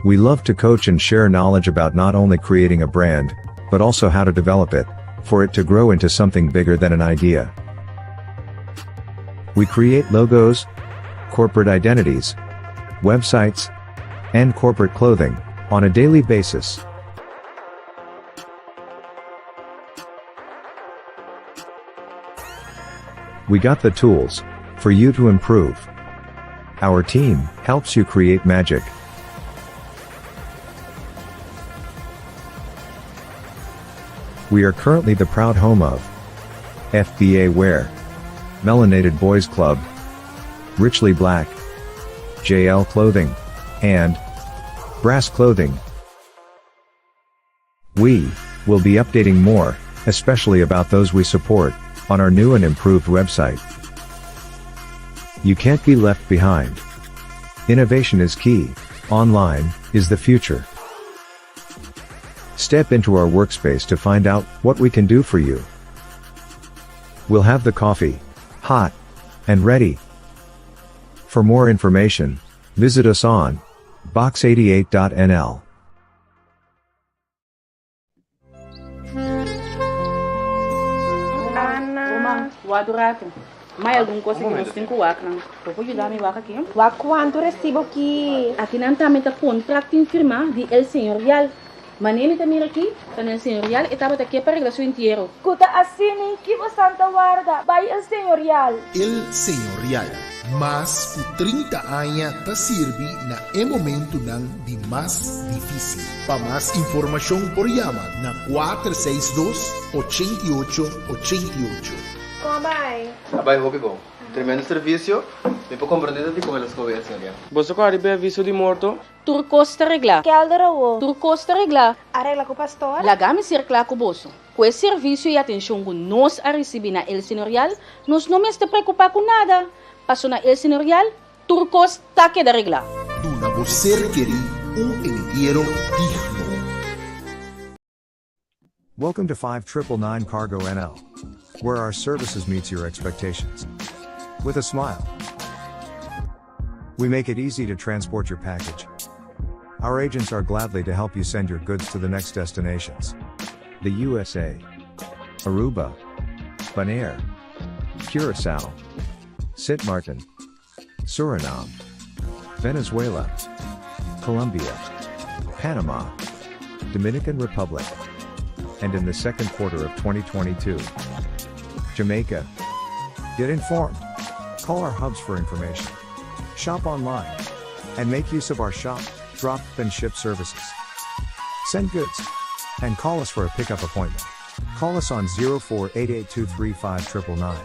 We love to coach and share knowledge about not only creating a brand, but also how to develop it, for it to grow into something bigger than an idea. We create logos, corporate identities, websites, and corporate clothing on a daily basis. We got the tools for you to improve. Our team helps you create magic. We are currently the proud home of FBA Wear, Melanated Boys Club, Richly Black, JL Clothing, and Brass Clothing. We will be updating more, especially about those we support, on our new and improved website. You can't be left behind. Innovation is key. Online is the future. Step into our workspace to find out what we can do for you. We'll have the coffee hot and ready. For more information, visit us on box88.nl. Uma, guardo rato. Mai algum coisa que nós temos que wak lang. Pode ajudar me wak aqui? Wak quanto recibo aqui? Aqui não está meta contrato em firma de El Señorial. Manele também aqui, tá no El Señorial e estava aqui para arreglar seu inteiro. Kuta asini kibo Santa Guarda, by El Señorial. El Señorial, mas o 30 anos ta sirvi na e momento nang di mas difícil. Para mais informação por llama na 462-8888. Como vai? Abay, hobi bom. Tremendo serviço. Me po comprendendo de como elas coisas ali. Você quer receber aviso de morto? Turcos te regla. Que alderawo? Turcos te regla. Arregla com o pastor? Lagame circular com o bolso. Com esse serviço e atenção que nós a receber na El Señorial, nós não me está preocupar com nada. Passou na El Señorial, Turcos tá que da regla. Duna você requerir engenheiro digno. Welcome to 5999 Cargo NL, where our services meets your expectations. With a smile. We make it easy to transport your package. Our agents are gladly to help you send your goods to the next destinations. The USA, Aruba, Bonaire, Curacao, Sint Maarten, Suriname, Venezuela, Colombia, Panama, Dominican Republic, and in the second quarter of 2022, Jamaica. Get informed. Call our hubs for information. Shop online. And make use of our shop, drop, and ship services. Send goods. And call us for a pickup appointment. Call us on 0488235999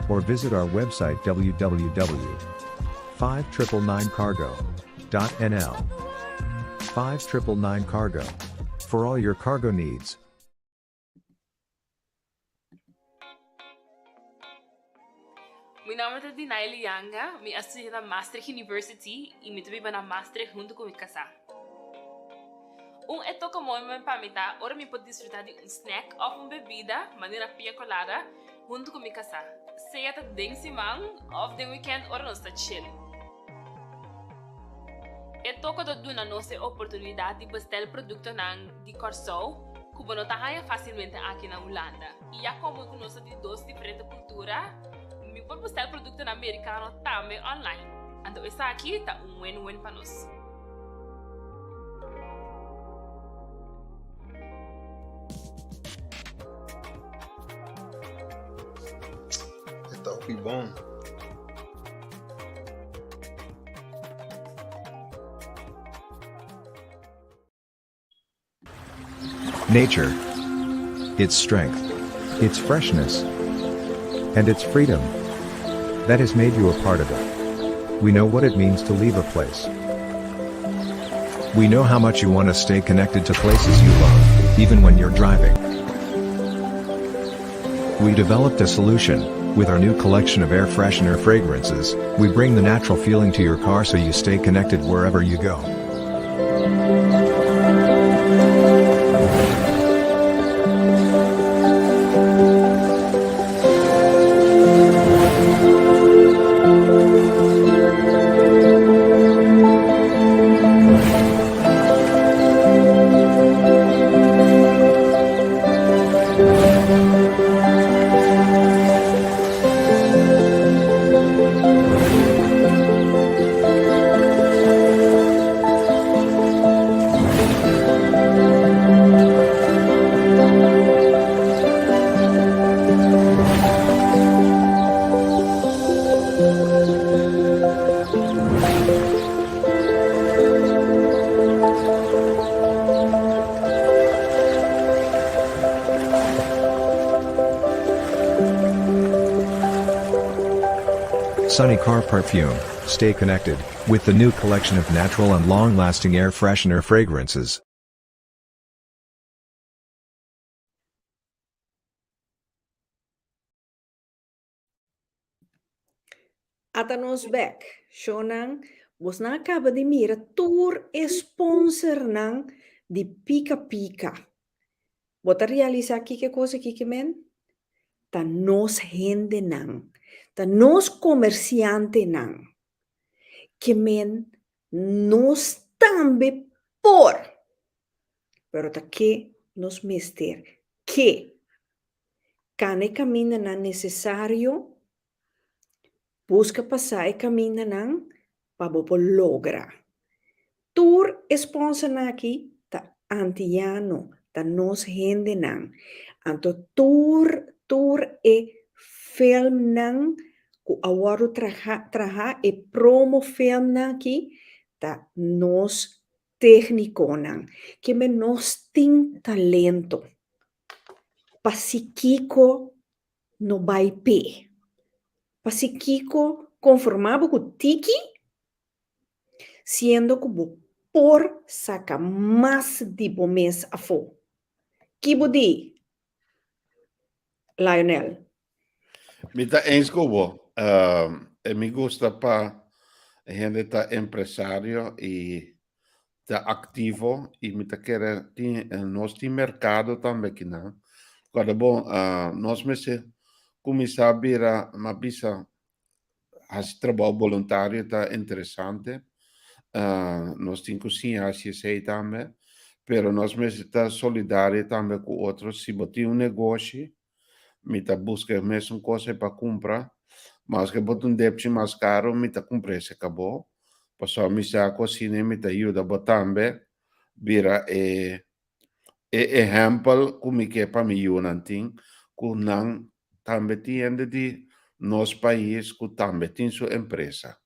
or visit our website www.5999cargo.nl. 5999 Cargo. For all your cargo needs. Meu nome é Dinaili Yanga, me estudo na Maastricht University e me trabalho na Maastricht junto com minha casa. É toca muito para mim, ora me pode desfrutar de snack ou uma bebida, maneira pina colada, junto com minha casa. Seja de den simang ou de weekend ora nós está chill. Toca de dar nossa oportunidade de bestar produto de Corso, que não está facilmente aqui na Holanda. E já como conosco de duas diferentes culturas, me pode buscar produto americano também online. Então, isso aqui está win-win para nós. Então, foi bom. Nature. Its strength. Its freshness. And its freedom. That has made you a part of it. We know what it means to leave a place. We know how much you want to stay connected to places you love, even when you're driving. We developed a solution. With our new collection of air freshener fragrances, we bring the natural feeling to your car so you stay connected wherever you go. Sunny Car Perfume. Stay connected with the new collection of natural and long-lasting air freshener fragrances. Atanos back. Shonang, vos na acaba de mira tour sponsor nang di Pika Pika. Bota realiza que coisa que men? Ta nos gente nang. Ta nos comerciante nang. Que men nos tambe por. Pero ta que nos mister. Que cane camina na necessário. Busca passar e caminha nang para logra. Tour sponsor na aqui ta antiano ta nos gente nang. Anto tour e film nang ku awaru traha e promo film na aqui ta nos técnico nang. Que me nos ting talento. Pasikiko no vai pe. Pasikiko conformado com tiki, sendo como por saca mais de mês a fo. Que budi, Lionel? Me tá eens como, me gusta para gente tá empresário e tá ativo e me tá querer nós tem mercado também que não. Quando bom, nós me se começar a virar uma bisa as trabalho voluntário tá interessante. Nós temos cozinha assim sei também, pero nós me está solidário também com outros. Se botar negócio, me tá busca mesmo coisa para comprar, mas que botar débito mais caro, me tá comprar se acabou. Paso misa ko sinemita ayuda botambe bira example kumike pamiyunanting kunang tambe tiende di nos país ku tambe tin su empresa.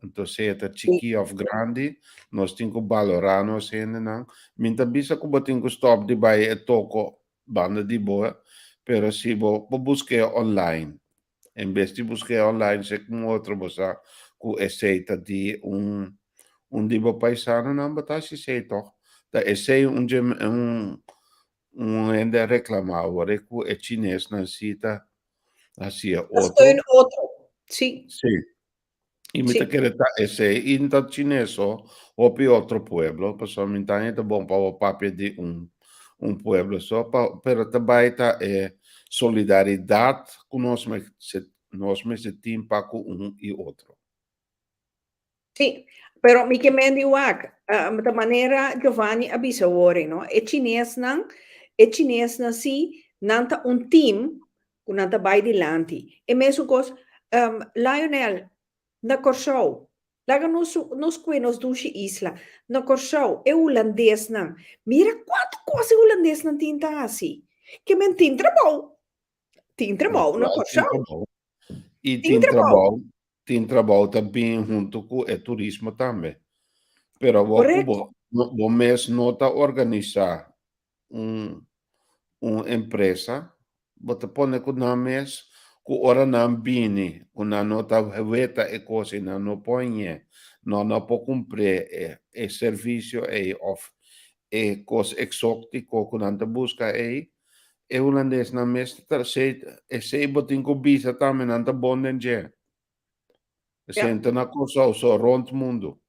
Entonces, esta chiqui of grande, nós temos que valorar nós ainda não. Minta bisa que botin que stop de vai e toco banda de boa, pero se bo buscar online, em vez de buscar online, se com outro bosa com receita de dibo paisano não botar se sei toch. Da essay ainda reclamar, ora que é chinês não cita assim outro. Steun outro. Sim. Sim. Y me Sí. quiere ese inta chineso o pi otro pueblo, pues so minta ita bon pa papi di un pueblo so pero tabaita solidaridad con nos me se timpa con un y otro. Sì, però mi kemendi wak, de manera Giovanni abisa ori, no? E Chinese nan si nanta un team kun nanta bai di lanti. E mesu kos Lionel na Corsou. Laga nos que nos dushi isla. Na Corsou e holandês nan. Mira quanto coisa holandês nan tinta assim. Que men tintra bom. Tintra bom na Corsou. E tem trabalho também junto com o turismo também. Pero vou mesmo nota organizar uma empresa, você põe com o mês, com hora não bini, com a nota veta e coisa não põe, não pode cumprir o serviço of coisa exótico que não busca e holandês na mestra se botin com bisa também não bonden je. Senta na coisa so rond mundo.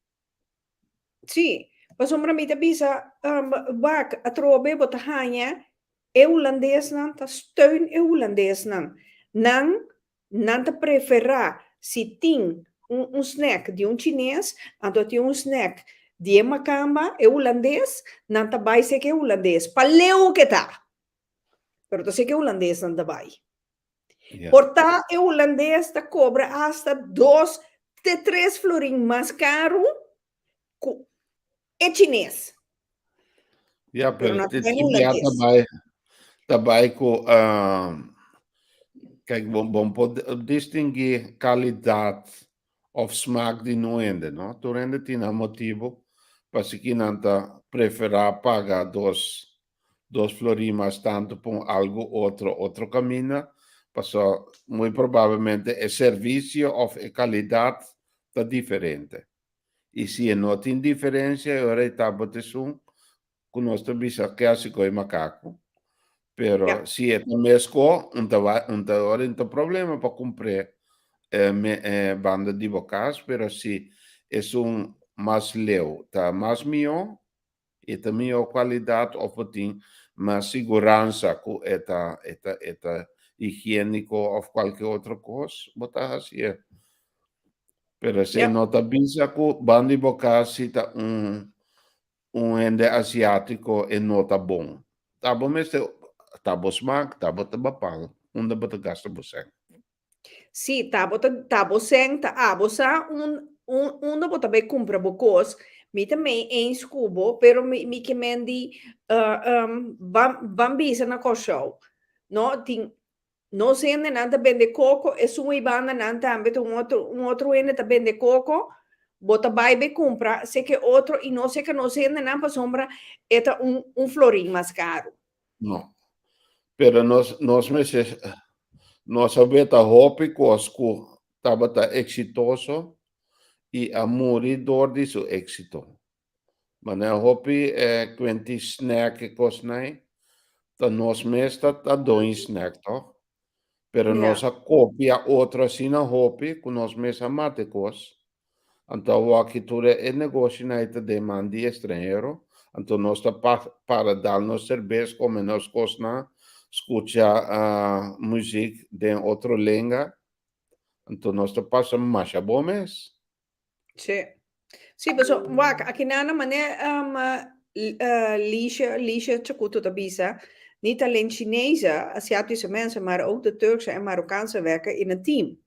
Sì, ma sombra mi bisa wak atrobe botahanya e holandês nan ta steun e holandês nan ta prefera si ting un snack di un chinês anto ti un snack di macamba e holandês nan ta bai se que holandês paleu que tá pero to se que holandês nan ta bai porta e holandês ta cobra hasta 2 de 3 florin mais caro é chinês. Pero também com kijk, bom pode distinguir qualidade of smaak die no ende, no? Tu rende tinha motivo para se que não tá preferar pagar dos florimas tanto por algo outro caminho, passou muito provavelmente o serviço of a qualidade tá diferente. E se não tem diferença, ora está botando com nós bisa que assim coi macaco. Pero se é mesmo, não tem problema para comprar banda de bocas, pero se é mais leu, tá mais melhor e também a qualidade of tem mais segurança com eta higiênico ou qualquer outra coisa, botar assim. Pero se não tá bisa com banda de bocas, se tá ende asiático e não tá bom. Tá bom, mas tá bom smaak, tá bom tabapal, onde bota gasta você. Sì, tá bom tá abosa onde bota bem compra bocos, mi também em scubo, pero mi que mendi bambisa na coxo. No, não sei nada vende coco, é sua ibana não também outro ende tá vende coco. Bota vai be compra, sei que outro e não sei que não sei nada para sombra é florim mais caro. Não. Pero nós meses nós abeta hopi cosco tabata exitoso e amuridor de su éxito. Mas a hopi quanti snack cosnai, ta nós mesta ta doin snack to. Pero nós a copia outra sina hopi com nós mesa mate cos. Então, o que tu é negócio na ita demanda estrangeiro, então nós está para dar nos serviço como nós cosna escutar música de outra língua, então nós está passando mais a bom mês. Sim, sim, mas aqui na maneira lixa chakuto tabisa, niet alleen Chinese, Aziatische mensen, maar ook de Turkse en Marokkaanse werken in een team.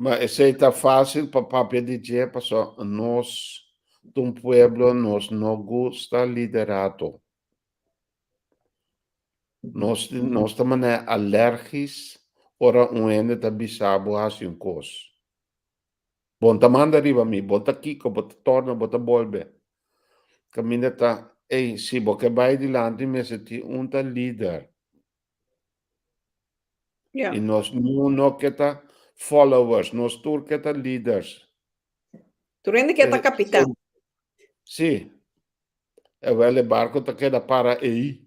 Mas esse está fácil para papel dizer, pastor, nós, de um pueblo, nós não gosta liderato. Nós também é alérgicos ora um ende da bisabo assim um cos. Bom, tá manda riba mi, bota kiko, bota torna, bota bolbe. Caminha tá, ei, se boca vai dilante, me senti um tá líder. Yeah. E nós não que tá followers, nós tur que tá leaders. Tu rende que tá capitão. Sim. É o barco tá queda para aí.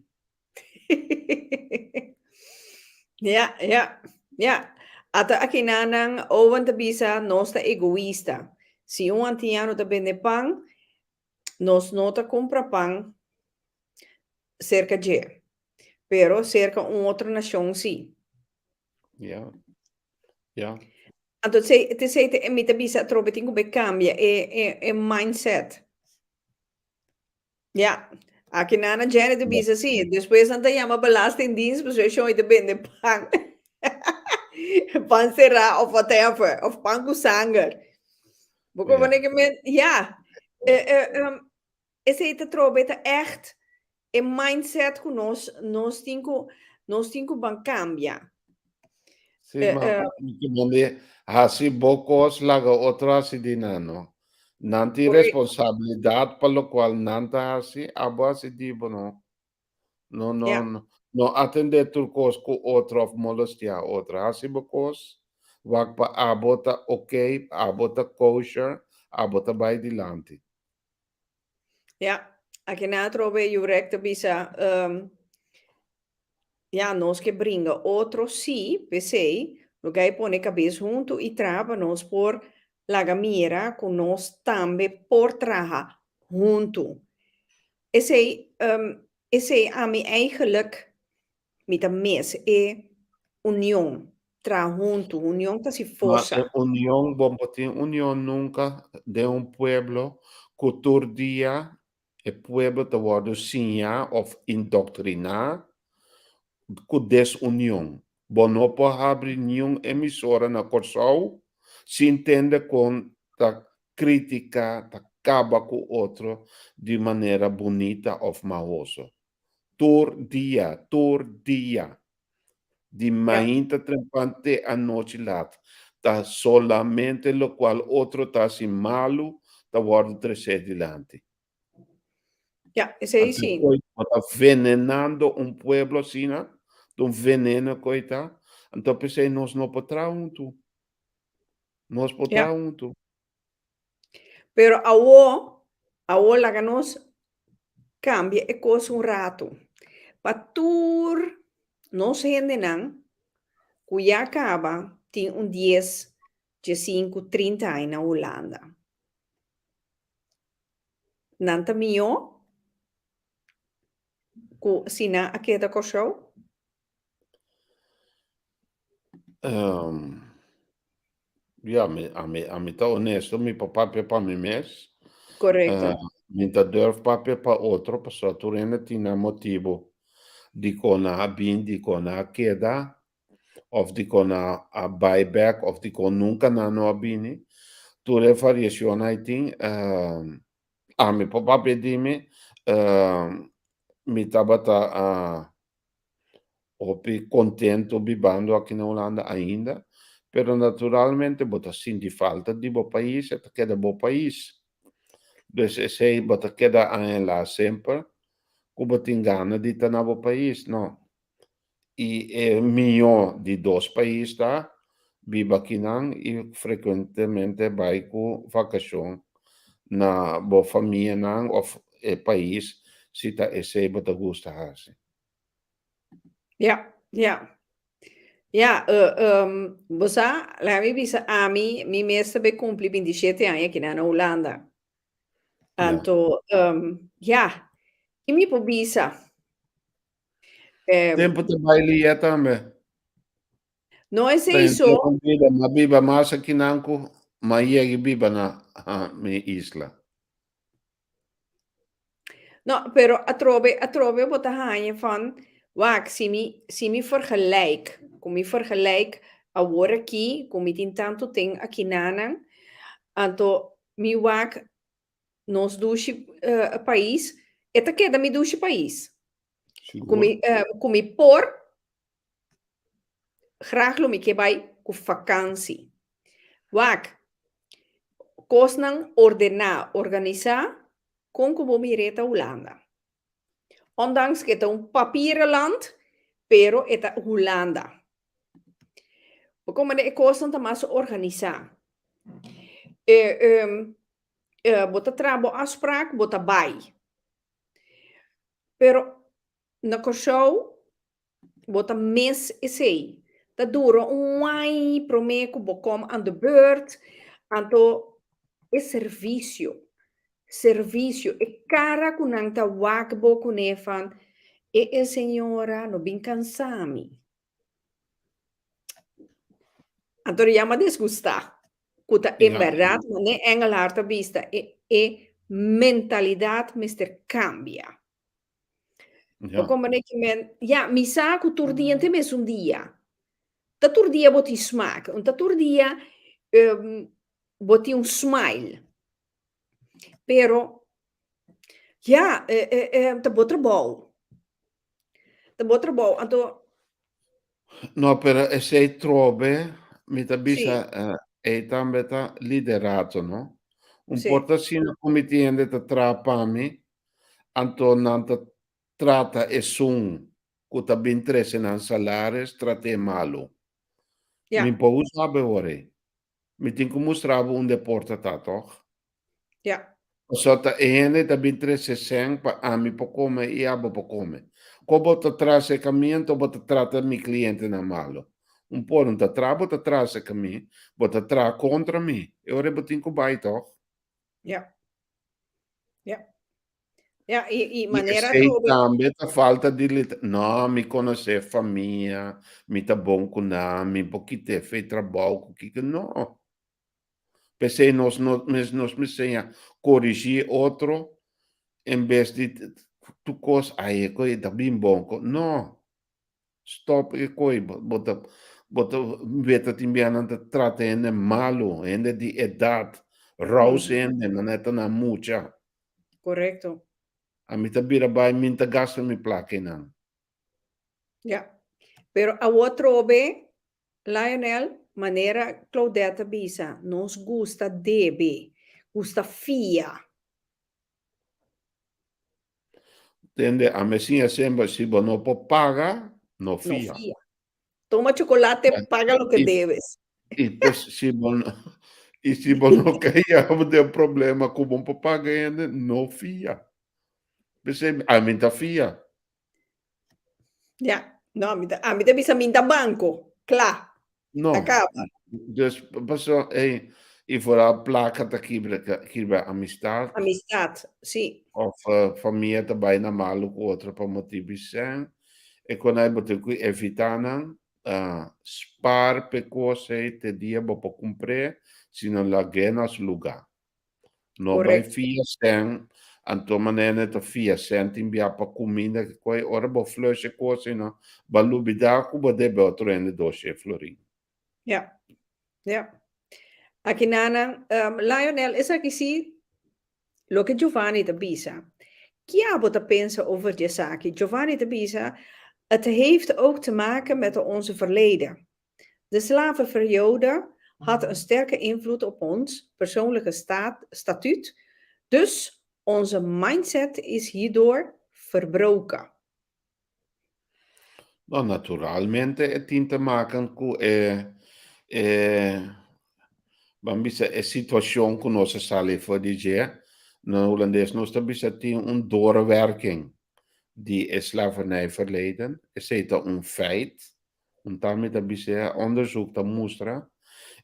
Yeah. Ata aqui nanang owan ta bisa nós ta egoísta. Se um antiano ta vende pão, nós não ta compra pão cerca de. Pero cerca outra nação sim. Ja. Então, te sei te emita bisa trobe tingo be cambia e mindset. Ja, aqui na Jenny de bisa sim. Depois anda chama belastingdienst, mas eu show de vende pão. Pão será of whatever, of pão com sangue. Porque wanneer je ja, esse te trobe te echt een mindset que nós tinko ban cambia. Sim, mas assim bocos laga outra assim dinano. Não tem responsabilidade pelo qual não tá assim, abo assim dibo não. Não atender turcos com outro of molestia outra. Assim bocos, wak pa abota ok, abota kosher, abota vai dilante. Ja, aqui na trobe je recte bisa ja, nós que brinca outro sim, pensei, no que pone cabeça junto e traba nós por laga mira com nós também por traha junto. Esse a mim eigenlijk met een mes é união, tra junto, união tá se força. União, bom, união nunca de pueblo, cultura dia, o pueblo te wordt sinha of indoctrinar, com desunião. Bom, não pode abrir nenhuma emissora na Corsol, se entende com a crítica, acaba com o outro de maneira bonita ou maosa. Tur dia. De mainta trempante a noite lá. Tá solamente lo qual outro tá assim malo, tá guarda trecer dilante. Ja, esse aí sim. Tá venenando um pueblo assim, né? Um veneno coita. Então pensei, nós não podemos junto. Nós podemos junto. Pero a o la ganos cambia e coisa um rato. Patur não se rende não, cuja acaba tem 10, 15, 30 anos na Holanda. Nanta mio, ku sina aketa ko show? A mim tá honesto, meu papá para mim mesmo. Correto. Me durf papel para outro, pessoa tu rende tinha motivo de kona abin, de kona queda, of de kona a buyback, of de kona nunca na no abini. Tu re variação aí tem, a mi papá pedime, me tabata opi contento bibando aqui na Holanda ainda, pero naturalmente bota senti falta di bo país, e queda bo país. Dus se bota queda lá sempre, como tem gana de estar no país, não. E é melhor de dois países, tá? Viva aqui não, e frequentemente vai com vacação na boa família não, ou país, se tá esse bota gosta assim. Ja. Ja, bosa, la mi bisa ami, mi mesta be cumpli 27 anos aqui na Holanda. Então, ja, e mi po bisa. Tempo de baile também. Não é isso. Ma biba masa kinanko, maiyagi biba na mi isla. No, pero atrobe bota haanje van, waak, si mi vergelijk, kom mi vergelijk agora aqui, como tem tanto tem aqui nana, anto mi wak nos dushi país, eta queda mi dushi país. Come por, graag lo mi que vai ku vakantie. Wak, kosnan ordenar, organizar, con como mi reta Holanda. Ondanks que het een papieren land, pero het is Holanda. We komen de kosten te maar organiseren. Bota trabo afspraak, bota bij. Pero na show, bota mes esse. Dat dura wai promeco bokom aan de beurt, anto é serviço. Serviço e cara kunanta wakbo kunefan e senhora no bin cansami. Anto llama desgustar. Kuta in verdad non è engelharta vista e mentalidad mister cambia. Ja. Como men ja, mi sa ku turdiente mes un dia. Ta turdia boti smaak, un ta turdia boti un smile. Pero ja, te botra bol. Te botra bol. Anto No, per sei trobe, mi sì, tabisa e tambeta liderato, no? Un sì, portasino come tiende te trapami, anto nanta trata e sun, kuta bintrese nan salares, trate malu. ja, Min po usabe ore. Mi tinku mustrabo un deportata, toch? ja, Sota ene da bintrese sen pa ami po come e abo po come. Como te trase caminho, bota trata mi cliente na malo. Un po' non te tra, bota trase caminho, bota tra contra mi. E ora botin ku bai, toch? ja, ja. Ja, i E maniera sei trobe. tambe ta falta di no, mi conosce famiglia, mi ta bon con mi poquite fe trabalho, que no. Pensei nos me senha corrigir outro em vez de tu cos aí coi da bim bom. No. Stop e coi bota veta timbiana te trata ene malo, ene di edad, rause ene, non è na mucha. Correcto. A mi tabira bai minta gasta mi plakinan. Ja. Pero a trobe, Lionel, maniera Claudetta bisa, nos gusta debe, gusta fia. Tende a messinha sempre si no po paga, no No fia. fia. Toma chocolate, paga lo que debes. E pes si bon e si bono que ia de problema com bom po paga ene, no fia. Pese a minta fia. Ja, no, a mi te bisa minta banco, klar. No. Acaba. Dus passo e fora a placa da kibra amistad. Amistad, sì. Of família também na malu com outra para motivos sem. E quando aí botar que evitando spar pe cose te dia bo po cumprir, sino la genas lugar. No vai Correcto. fia sem, anto manene te fia sem timbia pa comida que coi ora bo flushe cose no, balubida ku bo debe outro ende doce florin. Ja, ja. Aqui nana, Lionel, is aqui sim, lo che Giovanni te bisa. Chi ha te pensa over die zaken? Giovanni te bisa, het heeft ook te maken met onze verleden. De slavenperiode had een sterke invloed op ons persoonlijke statuut, dus onze mindset is hierdoor verbroken. No, naturalmente è tinta maken ku bambisa e situatie ku nos sali voor die je. No Hollandees nos tabisa tin een doorwerking die is slavernij verleden. Is het een feit. En daarmee tabisa onderzoek dat mostra.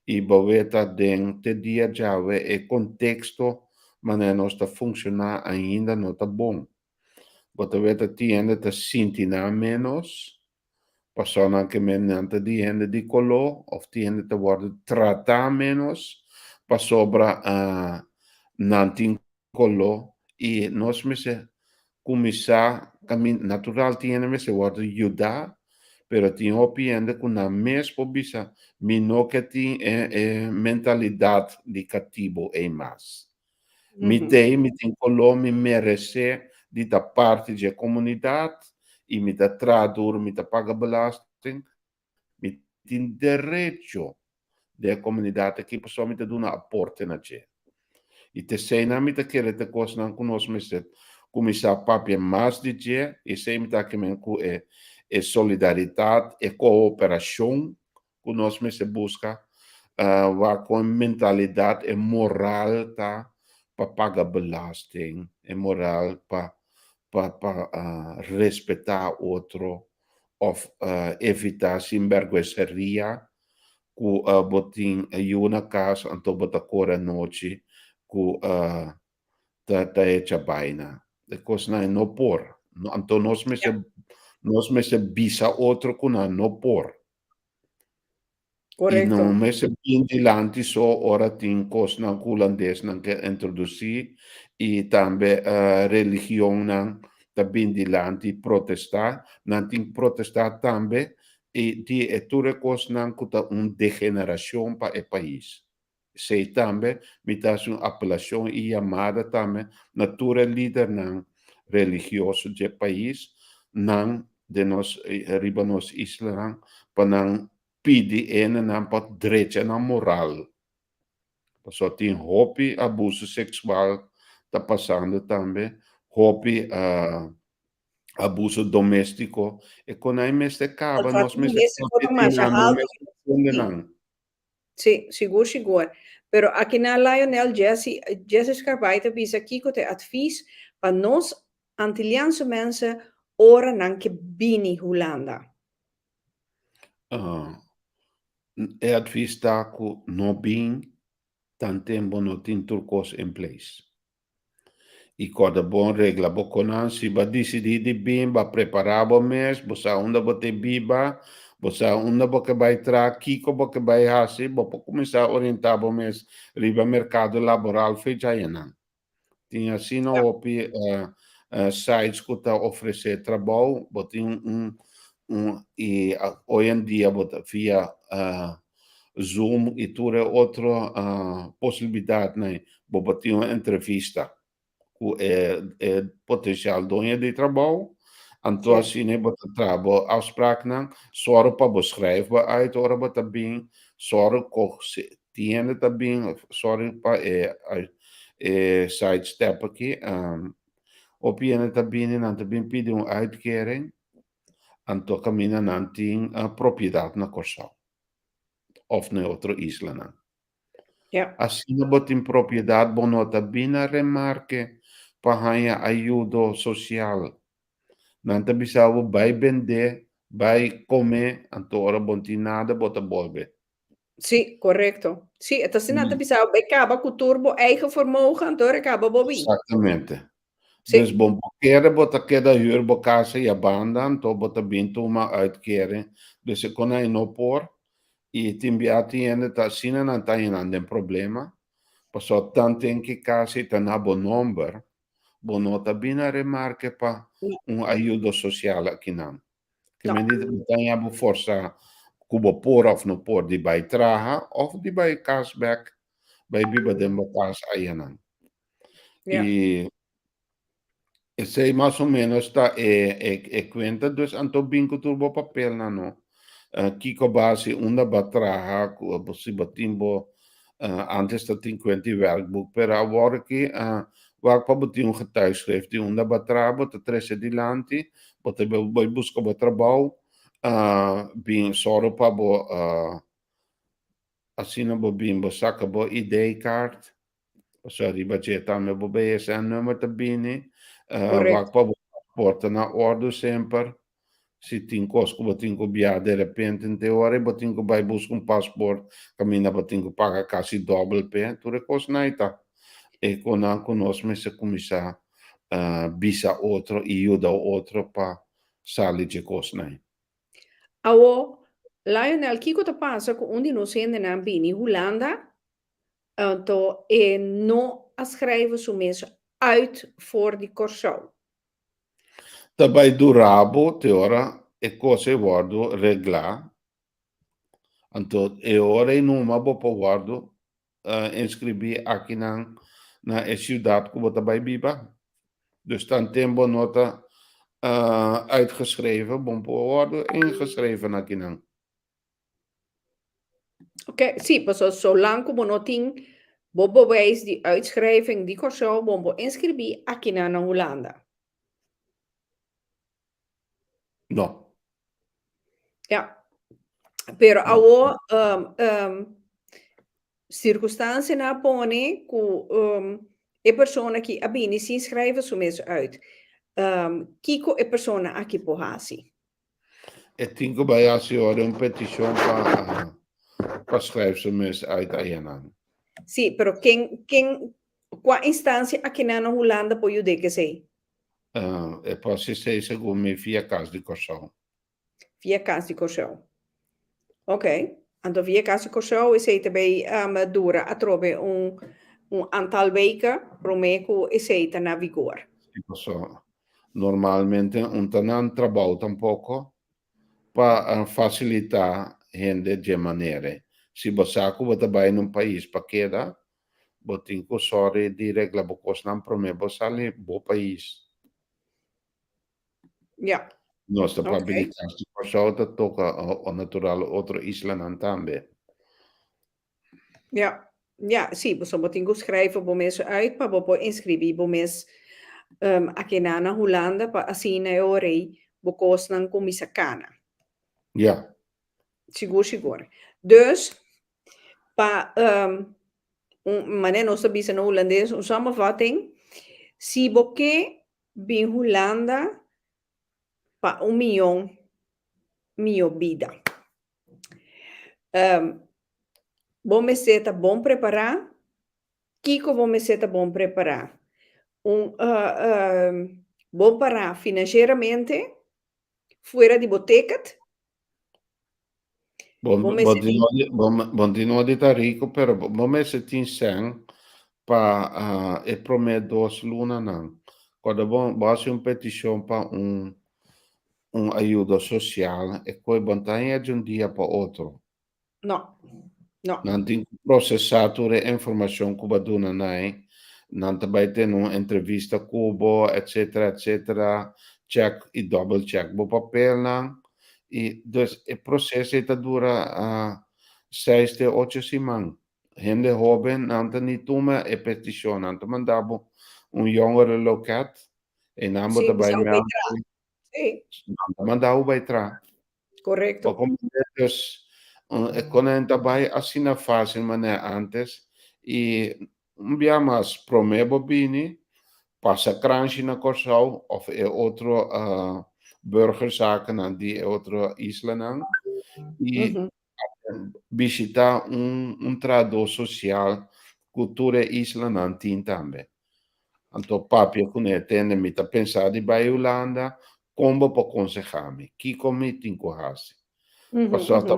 I boveta den te dia jave e contexto mané nos ta funciona ainda no ta bom. Bota veta tiende ta sintina menos. Passano anche mediante di hende di colò, of die hende te worden tratta menos, pa sobra nantin colò, e nos mese kumisa, camin natural tiene mese worden juda, pero tem opiende com na mesmo bisa, no que tem mentalidade de cativo e mais. Mi tem Colômbia merece de da parte da comunidade e me da traduz, me da paga belasting, me tem direito da comunidade que pessoa me da dá aporte na gente. E te sei na me da querer te coisa não conosco me se começar papi mais de dia e sei me da que me é solidariedade, é cooperação conosco me se busca com mentalidade e moral tá para pagar belasting, é moral para respeitar outro ou evitar sinvergüenceria ku botin ayuna casa anto bota cora noite ku ta hecha vaina. De coisa não no por. Anto nos me se bisa outro kuna no por. E não Correcto. me se bem dilante só ora tem coisa não culandes não que introduzir e também religião não tá bem dilante protestar, não tem protestar também e di e tutte cose não cuta degeneração para o país. Sei também me dá uma apelação e chamada também natura líder não religioso do país não de nós riba nos isla para não pedir ene não para direito na moral. Só tem hobby abuso sexual tá passando também hobby abuso doméstico e com a meste cava nós Tratamento mesmo desse quanto mais não alto. mesmo não. Sim, seguro, seguro. Pero aqui na Lionel Jesse Scarpaita bisa aqui que te advies para nós Antilliaanse mensen ora nan que bini Holanda. É advies taco no bem tan tempo no tin turcos in place. E quando bom regla bo conan si ba decidi bem ba preparabo mes bo sa onda bo te biba bo sa onda bo que vai tra kiko bo que vai hasi bo po começar a orientar bo mes riba mercado laboral fecha yana. Tinha assim no opi sites que tá oferecer trabalho bo tem e hoje em dia bo via Zoom e tudo outra possibilidade né bo ter uma entrevista é potencial dono de trabalho. Então, assim, né, bota trabalho, afspraak não, só para beschrijven uit, ora bota bem, só tiene também, só para sidestep aqui, opiene também, não também pede uma uitkering, então caminha não tem propriedade na Corsal, of na outra isla, não. Assim, não bota em propriedade, bom nota bem a remarque, para ajuda social. Não te bisa vai vender, vai comer, então ora bom tem nada, bota volver. Sim, correto. Sim, então se nada bisa acaba com o turbo eigen vermogen, então acaba bobi. Exatamente. Dus bom quer bota queda huur bo casa e a banda, então bota bem uma uitkering. Dus se kon no por e timbiati ende ta sina não tá em problema. Passou tanto em que casa tá na bom number. Bonota bina remarque pa ajuda social aqui não. Que me tem a força kubo por of no por di bij traha of di bij cashback bij biba den batas ayanan. E sei mais ou menos tá conta dus anto bingo turbo papel na no. Kiko base unda batraha ku si batimbo antes dat 50 werkboek per agora que waar pa botin um getuigschrift die onda batrabo te trece dilanti bote boi busca bo trabalho bin soro pa bo assina bo bin bo saca bo ID card so riba jeta me bo BSN nummer te bini waar pa bo porta na ordo sempre se tem cosco botinho bia de repente em teoria botinho vai buscar passport caminha botinho paga quase double pé tudo coisa naita e conosco me se começar bisa outro e ajuda outro para sair de coisa naí. Awo Lionel kiko te passa com onde nós ainda na bini Holanda, então não a schrijven zo mensen uit voor die Corsau. Daarbij durabo teora e cose guardo regla. Anto e ora in uma bopo guardo inscrevi aqui na ciudad que bota bij biba. Dus dan tempo nota uitgeschreven, bompo guardo ingeschreven aqui nan. Oké, zie, pas als zolang como no ting bobo wijs die uitschrijving die corso bombo inscribi aqui na Holanda. No. Ja. Pero awo circunstância na pone ku e persona que abini si schrijven zo mes uit. Kiko e persona aqui pohasi. E tinko bij als je een petition para schrijven mes uit Ayanan. Sim, pero qual instância aqui na Holanda pode de que sei? E posso ser segundo via casa de corção. Via casa de corção. Ok. Então, via casa de corção, e sei também dura a trobe aantal weken, promeco e sei na vigor. Normalmente tanan trabalha um pouco para facilitar gente de maneira. Se você vai num país para queda, botin ko sorry di regla bukos nam promebo sali bo país. Ja. Nossa probabilidade de passar toca o natural outro isla nan tambe. Ja. Ja, sim, você botin ko schrijven bo mes uit, pa bo inscrevi bo mes aqui na Holanda pa asina e orei bukos nan komisakana. Ja. Sigur. Dus, pa mané não sabia se no holandês, uma samenvatting. Se você bin Holanda pa milhão vida. Bom me seta bom preparar. Kiko bom me seta bom preparar. Bom parar financeiramente, fora de botecat. Bom di estar rico, pero bom me se tinsen pa e promet 2 luna nan. Quando bom petição para ajuda social e poi bontagna de dia para outro. No. Não tem processado a informação que vai dar nai, não vai ter uma entrevista cubo, etc. Check e double check o papel não. E dus o processo está dura 6 a 8 semanas. Gente jovem não tem toma e petição, não mandava jongere loket e não Sim, também não mandava vai tra. Correto. Dus quando também assim na fase maneira antes e mais promebo bini passa crunch na corsau of outro burgerzaken die outro isla nan e visitar trado social cultura isla nan tin também. Anto papi alcune tende mi ta pensare di Holanda combo po consejami chi commit in kohasi. Passata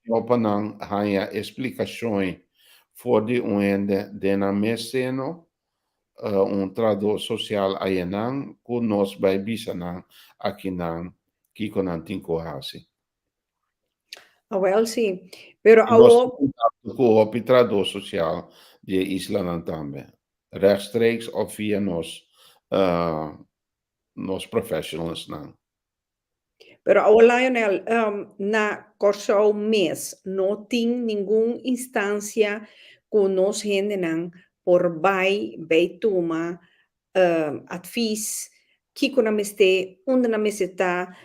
opanang hanya explicações for di uende dena meseno trado social ayenang ku nos by bisanang akinang kiko nan tinko hasi. Well, sim. Pero ku trado social de isla nan tambe. Rechtstreeks of via nos professionals nan. Pero ahora, Lionel, na corso mes, no tem nenhuma instância que nos gendenan por bei toma advies, que na meste, onde na meseta,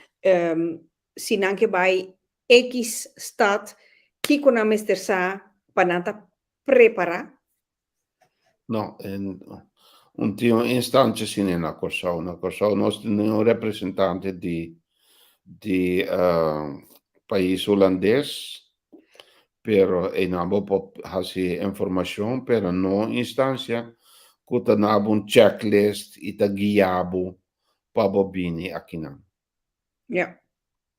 sinan que bei X stad, que na meste sa panata prepara. No, un instante sin na corso nós não representante di país holandês, pero en ambos hasi informação, pero no instancia que tanabo un checklist e ta guiabo pa bobini aqui não. Yeah.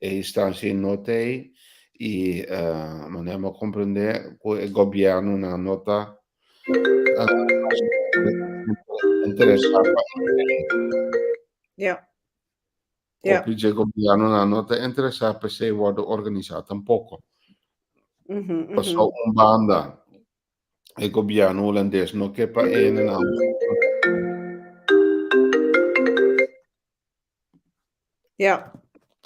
E instancia notei e manemo compreender que o governo na nota interessava. Yeah. Ja. Op je gobierno no te interesa per se worden organizzata un poco. Passò un banda e gobierno olandese no che pa en en Ja.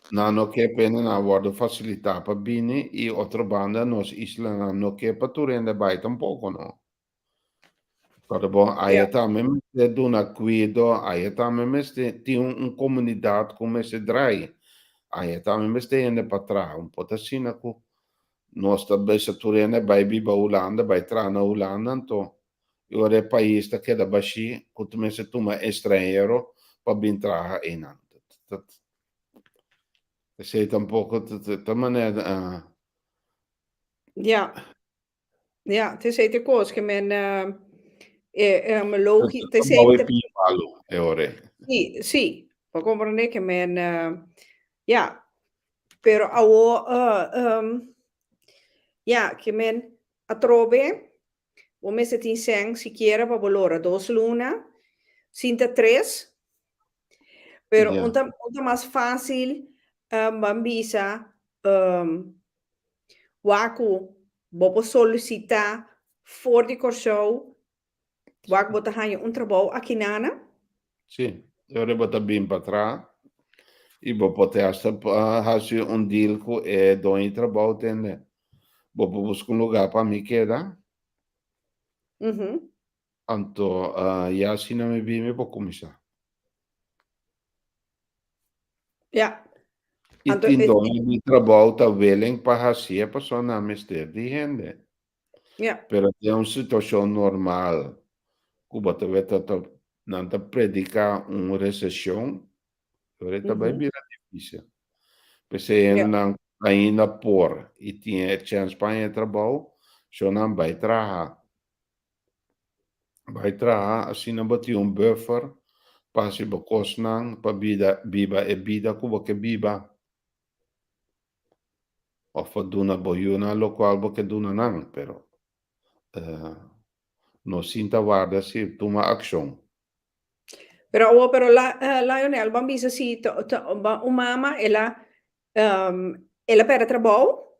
no che pena na worden facilitata bini e otra banda nos isla no che pa tu rende bai tampoco no. Kada bom, Ja. aí também me do na cuido, aí também me tem comunidade como se drai. Aí também me indo para trás, um pouco assim, que nós também se turene vai biba Holanda, vai tra na Holanda, então eu é país que é da baixi, que tu me se tuma estrangeiro para vir tra aí não. Sei tampouco, também Ja. Ja, het is zeker koos que men logisch, het is Muove zeker, più palo, è ore. sì, sì, può comprendere che men, ja, però ja, che men a trove, o me se ti seng siquiera pa volora dos luna, sinta tres, pero Ja. unta más fácil, bambisa, waku, bobo solicitar for di corso, wak bota hanya un trabalho aqui nana. Sì, ore bota bim para trás. E vou poder fazer um deal com o dono de trabalho, entende? Vou buscar um lugar para me quedar. Então, e assim não me vi, me vou começar. Ja. E tem dono de trabalho está willing para fazer a pessoa não me esteja de gente. Ja. Pero é uma situação normal. Cuba talvez não está predicar uma recessão, agora vai virar difícil. Porque não ainda por e tinha chance para trabalho, só não vai trabalhar. Vai trabalhar, assim não bati um buffer, para se bacosnan, para biba e bida, cuba que biba. Ou para duna boiuna, local, porque duna não, pero não sinta guarda se toma ação. Pero Lionel, bambisa si umama ela para trabalho,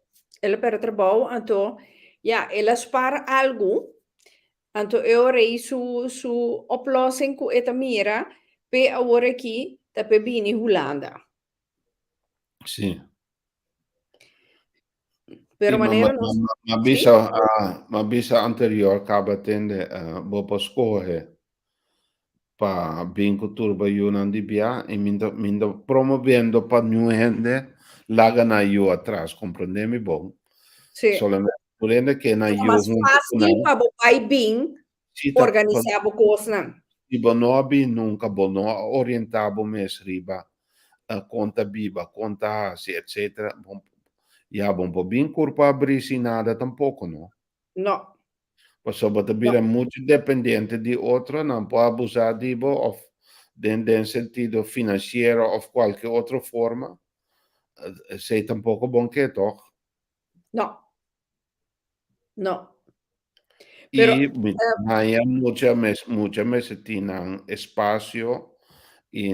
então, ja, ela spara algo, então eu rei su oplossing ku eta mira, pe agora aqui, tá pe bini Holanda. Sim. Pero maneira ma bisa anterior acaba tende bopo scorre pa binco turba yunan di bia e mindo promovendo pa new gente laga na io atrás, comprendemi bom? Sì. Solamente volendo che na io Mas fácil para o pai bem organizar a coisa. Tipo nobi nunca bono orientabo mes riba conta biba, conta asi, eccetera. Ja, bom po bin curpa abrisi nada tampoco, no? No. Passò a bere molto dipendente di otro, non può abusare di bo, o den sentido financiero o qualche altra forma. Sei tampoco bon che toch? No. No. Pero, hay mucha tienen espacio y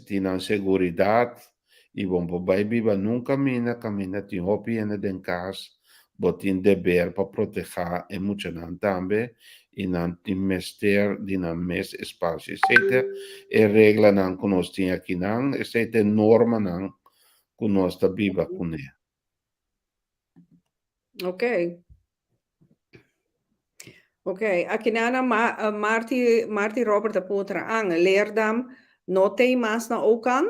tienen seguridad y bon po bai biba non camina tin hopi en casa, botin deber para proteger e mucha nan tambe y nan timester di nan mes espacio. Sete e regla nan conosci aquí nan, sete norma nan conosca biba con e. Ok. Ok, aqui na Marty Robert de Potra ang Leerdam no te mas na okan?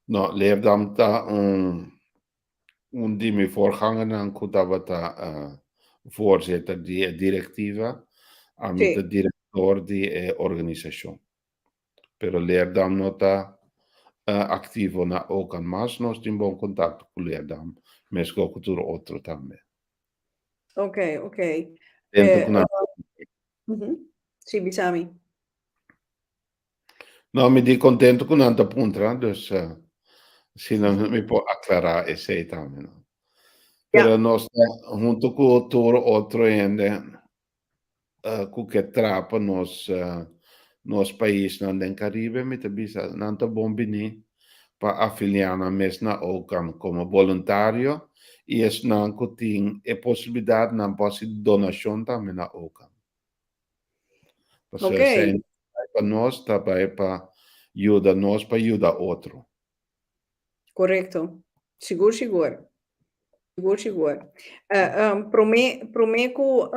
No, Leerdam ta un di mi voorganger aan Kutawata voorzitter die directiva a met de director die organisatie. Pero Leerdam nota activo na okan mas nos in bon contact con Leerdam. Mesko cultura otro tambe. Ok. Sì, bisami. No, mi di contento con Anta Puntra, dus si non mi può acclarare e sei tambe. No? Pero nostra junto con otro ende cu che trapa nos nos país na den Caribe, mi bisa nanta bombini pa afiliar na mesna okan como voluntário e es nan kuting e possibilidade na posi donação também na okan. Ok. Você para nós, também para ajuda nós, para ajudar outro. Correto. Seguro. Seguro. Prometo,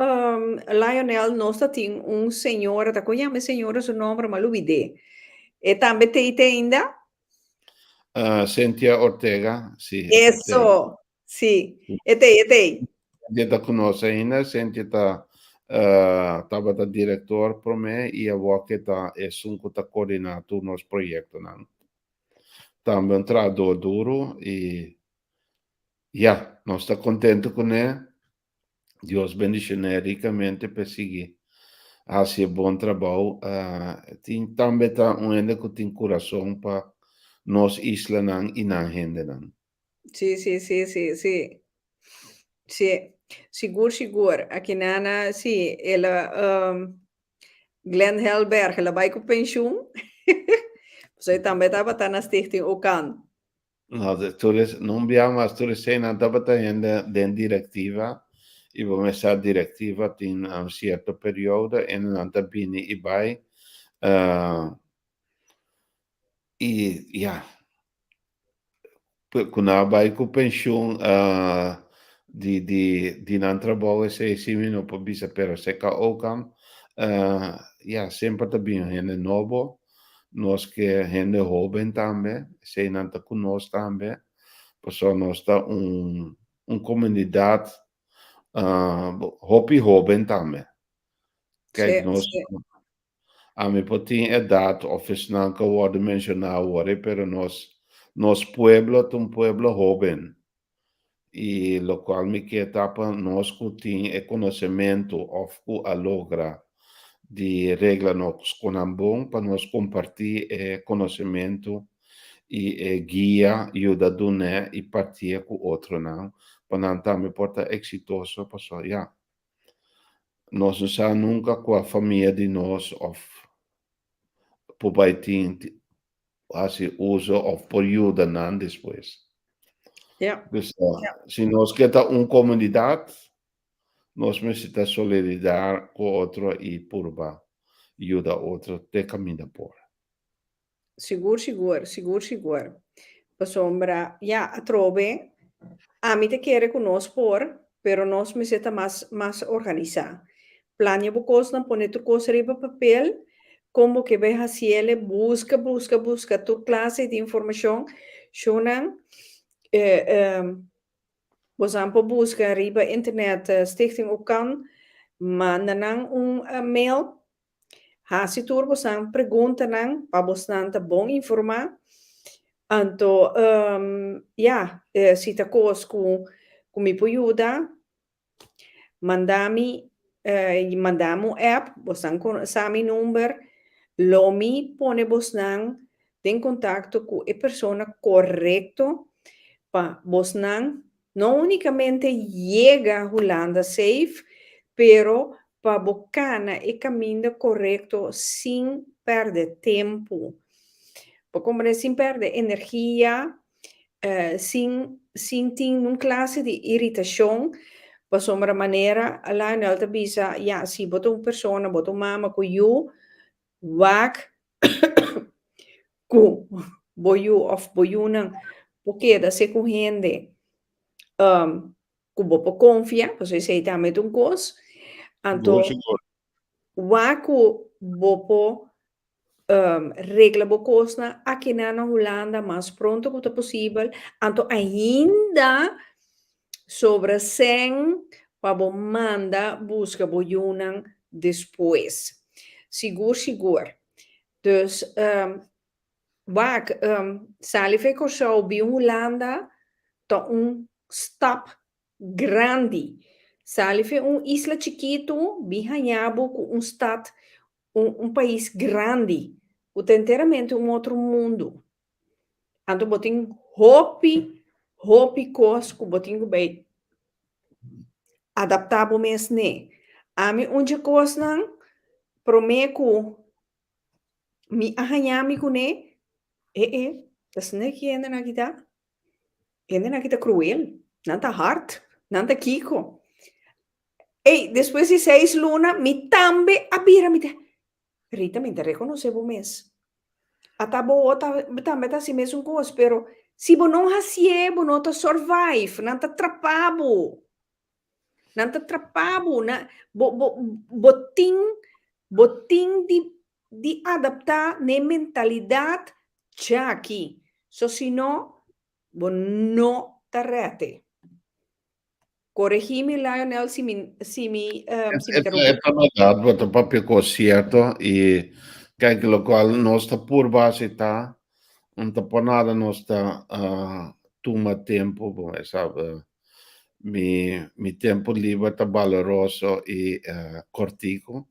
Lionel, nós tem senhora, tá conhecendo senhora, seu nome, mas lubide. E também tem ainda? Cynthia Ortega, sim. Isso, sim. E Dia conosco ainda, Cynthia estava da diretor para mim e agora que está coordenador nos projetos, não? Também trabalhou duro e nós estamos contentes com ele. Deus bendicione ricamente para seguir. Hace bom trabalho. Também está ainda que tem coração para nos isla e na gente. Sim. Sim. Seguro. Aqui nana, sim, ela, Glenn Helberg, ela vai com pensioen. Você também estava na stichting Okan. Non abbiamo una dabataenda den directiva e vamos essa directiva in un certo periodo e non antabini i bai kuna bai ku pension di un'altra bolle se simino po bisa per se ka okan sempre tabino hende nobo nos que hende hoben tambe se nanta kunos tambe possono sta un comunidade hopi hoben tambe kijk nos a mi potin edat office nanka worden mencionado worden pero nos pueblo un pueblo joven y lo cual mi que etapa nos cutin e conhecimento of ku a logra de regla nos conambon para nos compartir conhecimento e guia ajuda do né e partir com outro não para não também porta exitoso passou nós não sabemos nunca com a família de nós of por baitin assim uso of por ajuda não depois dus se nós queremos comunidade nós necessitamos solidarizar com outro e por ajuda outro de caminho por Seguro. Sombra, a trove, a mí te quiere conosco pero nos me seta más organizada. Plania bocos na pone tu cosa arriba papel, como que ve hacia busca tu clase de información, shonan, vos ampo busca arriba internet stichting Okan, mandan mail, hasi tur vos am pergunta nang, pa vos nanta bom informar, anto, sita cos com mi può aiuta, mandamo app, bosan con sami number, lomi pone bosnan en contacto con la persona correcto pa bosnan no únicamente llega a Holanda safe, pero pa bocana el camino correcto sin perder tiempo. Sin perder energia, sin tener una clase de irritación, pa sombra manera, alla in alta bisa, si boto una persona, boto mama, con you, wak, ku, boyu of boyunan, porque da se corrende, ku bopo confia, você sei também um cos, anto, waku bopo, regla bocosna aqui na Holanda mais pronto quanto possível, anto ainda sobre 100 para manda busca bojunan depois. Seguro. Dus sali fico só bi Holanda tá stap grande. Sali fe isla chiquito bi hanhabo com stad país grande, inteiramente outro mundo. Anto botin hopi cosco, botin bem adaptado mesmo. A mim onde cosnan promeco Mi ahanyami kune, das nicht jene na kita cruel, nanta hard, nanta kiko. Después de 6 luna, mi tambe abira mi te. Rita mi te reconocevo mes. Atabo tambe ta si mes un cos, pero si bo non hasie, bo non ta survive, nanta trapabo. Nanta trapabo, na boting di adaptar ne mentalidad já aqui. So si no, bo no tarrete. Corrigime, Lionel, se me interrompi. É verdade, você papel certo e que aquilo qual nós está por base tá, não está por nada nós está toma tempo, bom, sabe, mi tempo livre está valoroso e cortico,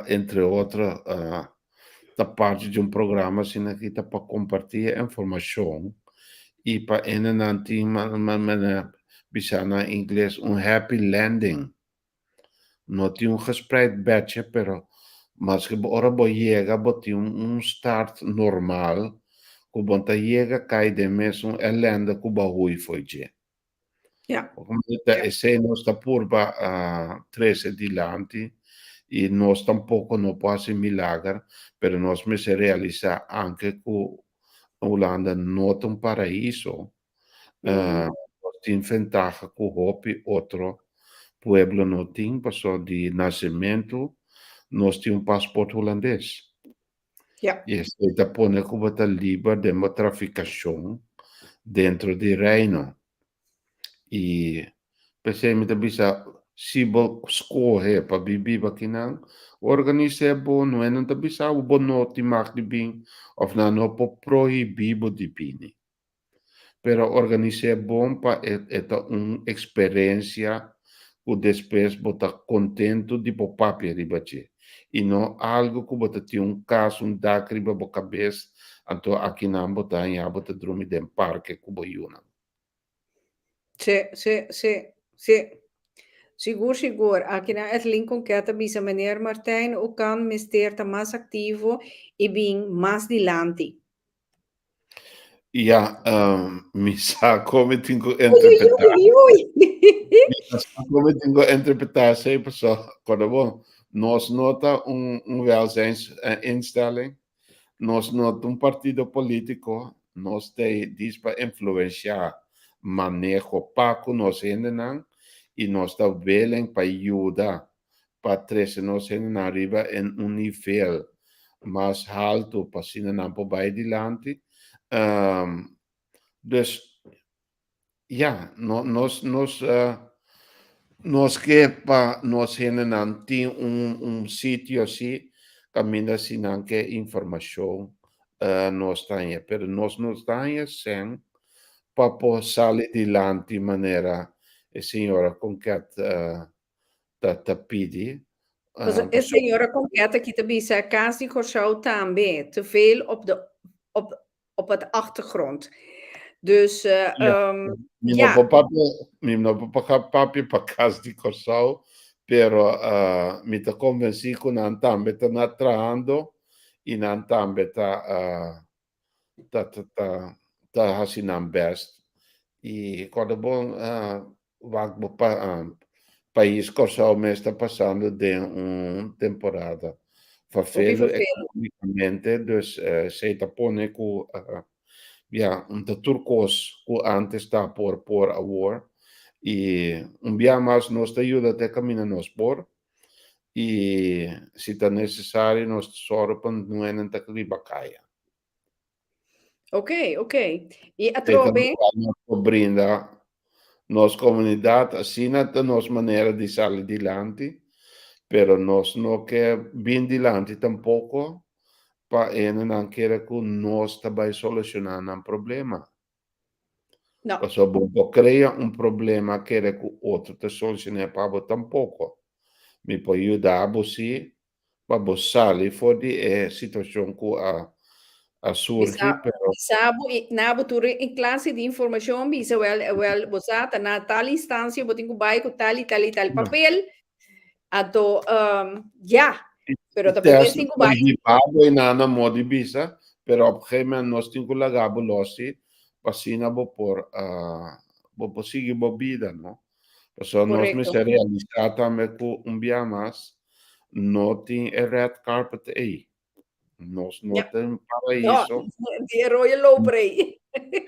entre outras, da parte de programa assim aqui está para compartilhar informação e para enanti bisa na inglês happy landing. No tinha gespreid bedje, pero mas que ora bo llega, bo tinha start normal, que bonta llega cai de mesmo elenda que ba hui foi je. Ja. E se nós está purba 13 dilanti, e nós tampouco não pode milagre, pero nós me se realiza anche que Holanda not un paraíso. Tem ventaja que hopi outro pueblo não tem, passou de nascimento, nós temos passaporte holandês. Ja. E está põe que está livre de uma traficação dentro do reino. E pensei-me bisa se bo escorrer para viver aqui não, organizar bom, não é não tá bisa o bom não te mag de bem, of não po proibir de bem. Pero organizar bom para esta uma experiência que depois bota contento de popar riba e não algo que bota tem caso da riba bo cabeça então aqui não bota em bota dormir de parque que boiuna. Sim. Seguro. Aqui na Lincoln Keta bisa meneer Martijn ook kan mister mais ativo e bem mais dilante. Ja, mi sa come tengo interpretar. Come tengo interpretar sempre só quando nós nota welzijnsinstelling, nós nota partido político, nós diz para influenciar manejo paco nós ainda e nós está willing para ajudar para trazer nós ainda arriba em nível mais alto para se não para dilante. Dus ja, nós que para nós não tem sítio assim, caminha assim não que informação nós tem, pero nós não tem sem para poder sair dilante de maneira a senhora com que tá pedi. A senhora concreta que também se casa com jou também, te veel op het achtergrond. Dus Mino papi pa casa di Corsao, pero mi ta convenci con antambe ta natrando in antambe ta hasinam best. E quando bom vagbo país Corsao me está passando de temporada. Vervelho economicamente, dus se ta pone ku de turcos que antes está por a war e dia mais nós te ajuda até caminhar nós por e se está necessário nós sorpan não é nem takli bacaya. Ok. E a trobe brinda nos comunidade assim na nos maneira de sair dilante, pero nós não quer bem dilante tampouco para não querer que nós também solucionar um problema. Não. Porque se cria problema, querer que o outro te solucione para você tampouco. Me pode ajudar você para você sair fora de situação que a surge. Sabe, na abertura em classe de informação, bisa você na tal instância, você tem que vai com tal papel. Então, Pero Het también is cinco baños. hibado e nana modi bisa, pero op een gegeven moment nós temos que lagabo lossi, pasina bo por bo sigi bo vida, no? So nós me Correcto. se realizata me ku mas no tem red carpet aí. Nós não Ja. tem No, paraíso. die rode loper aí.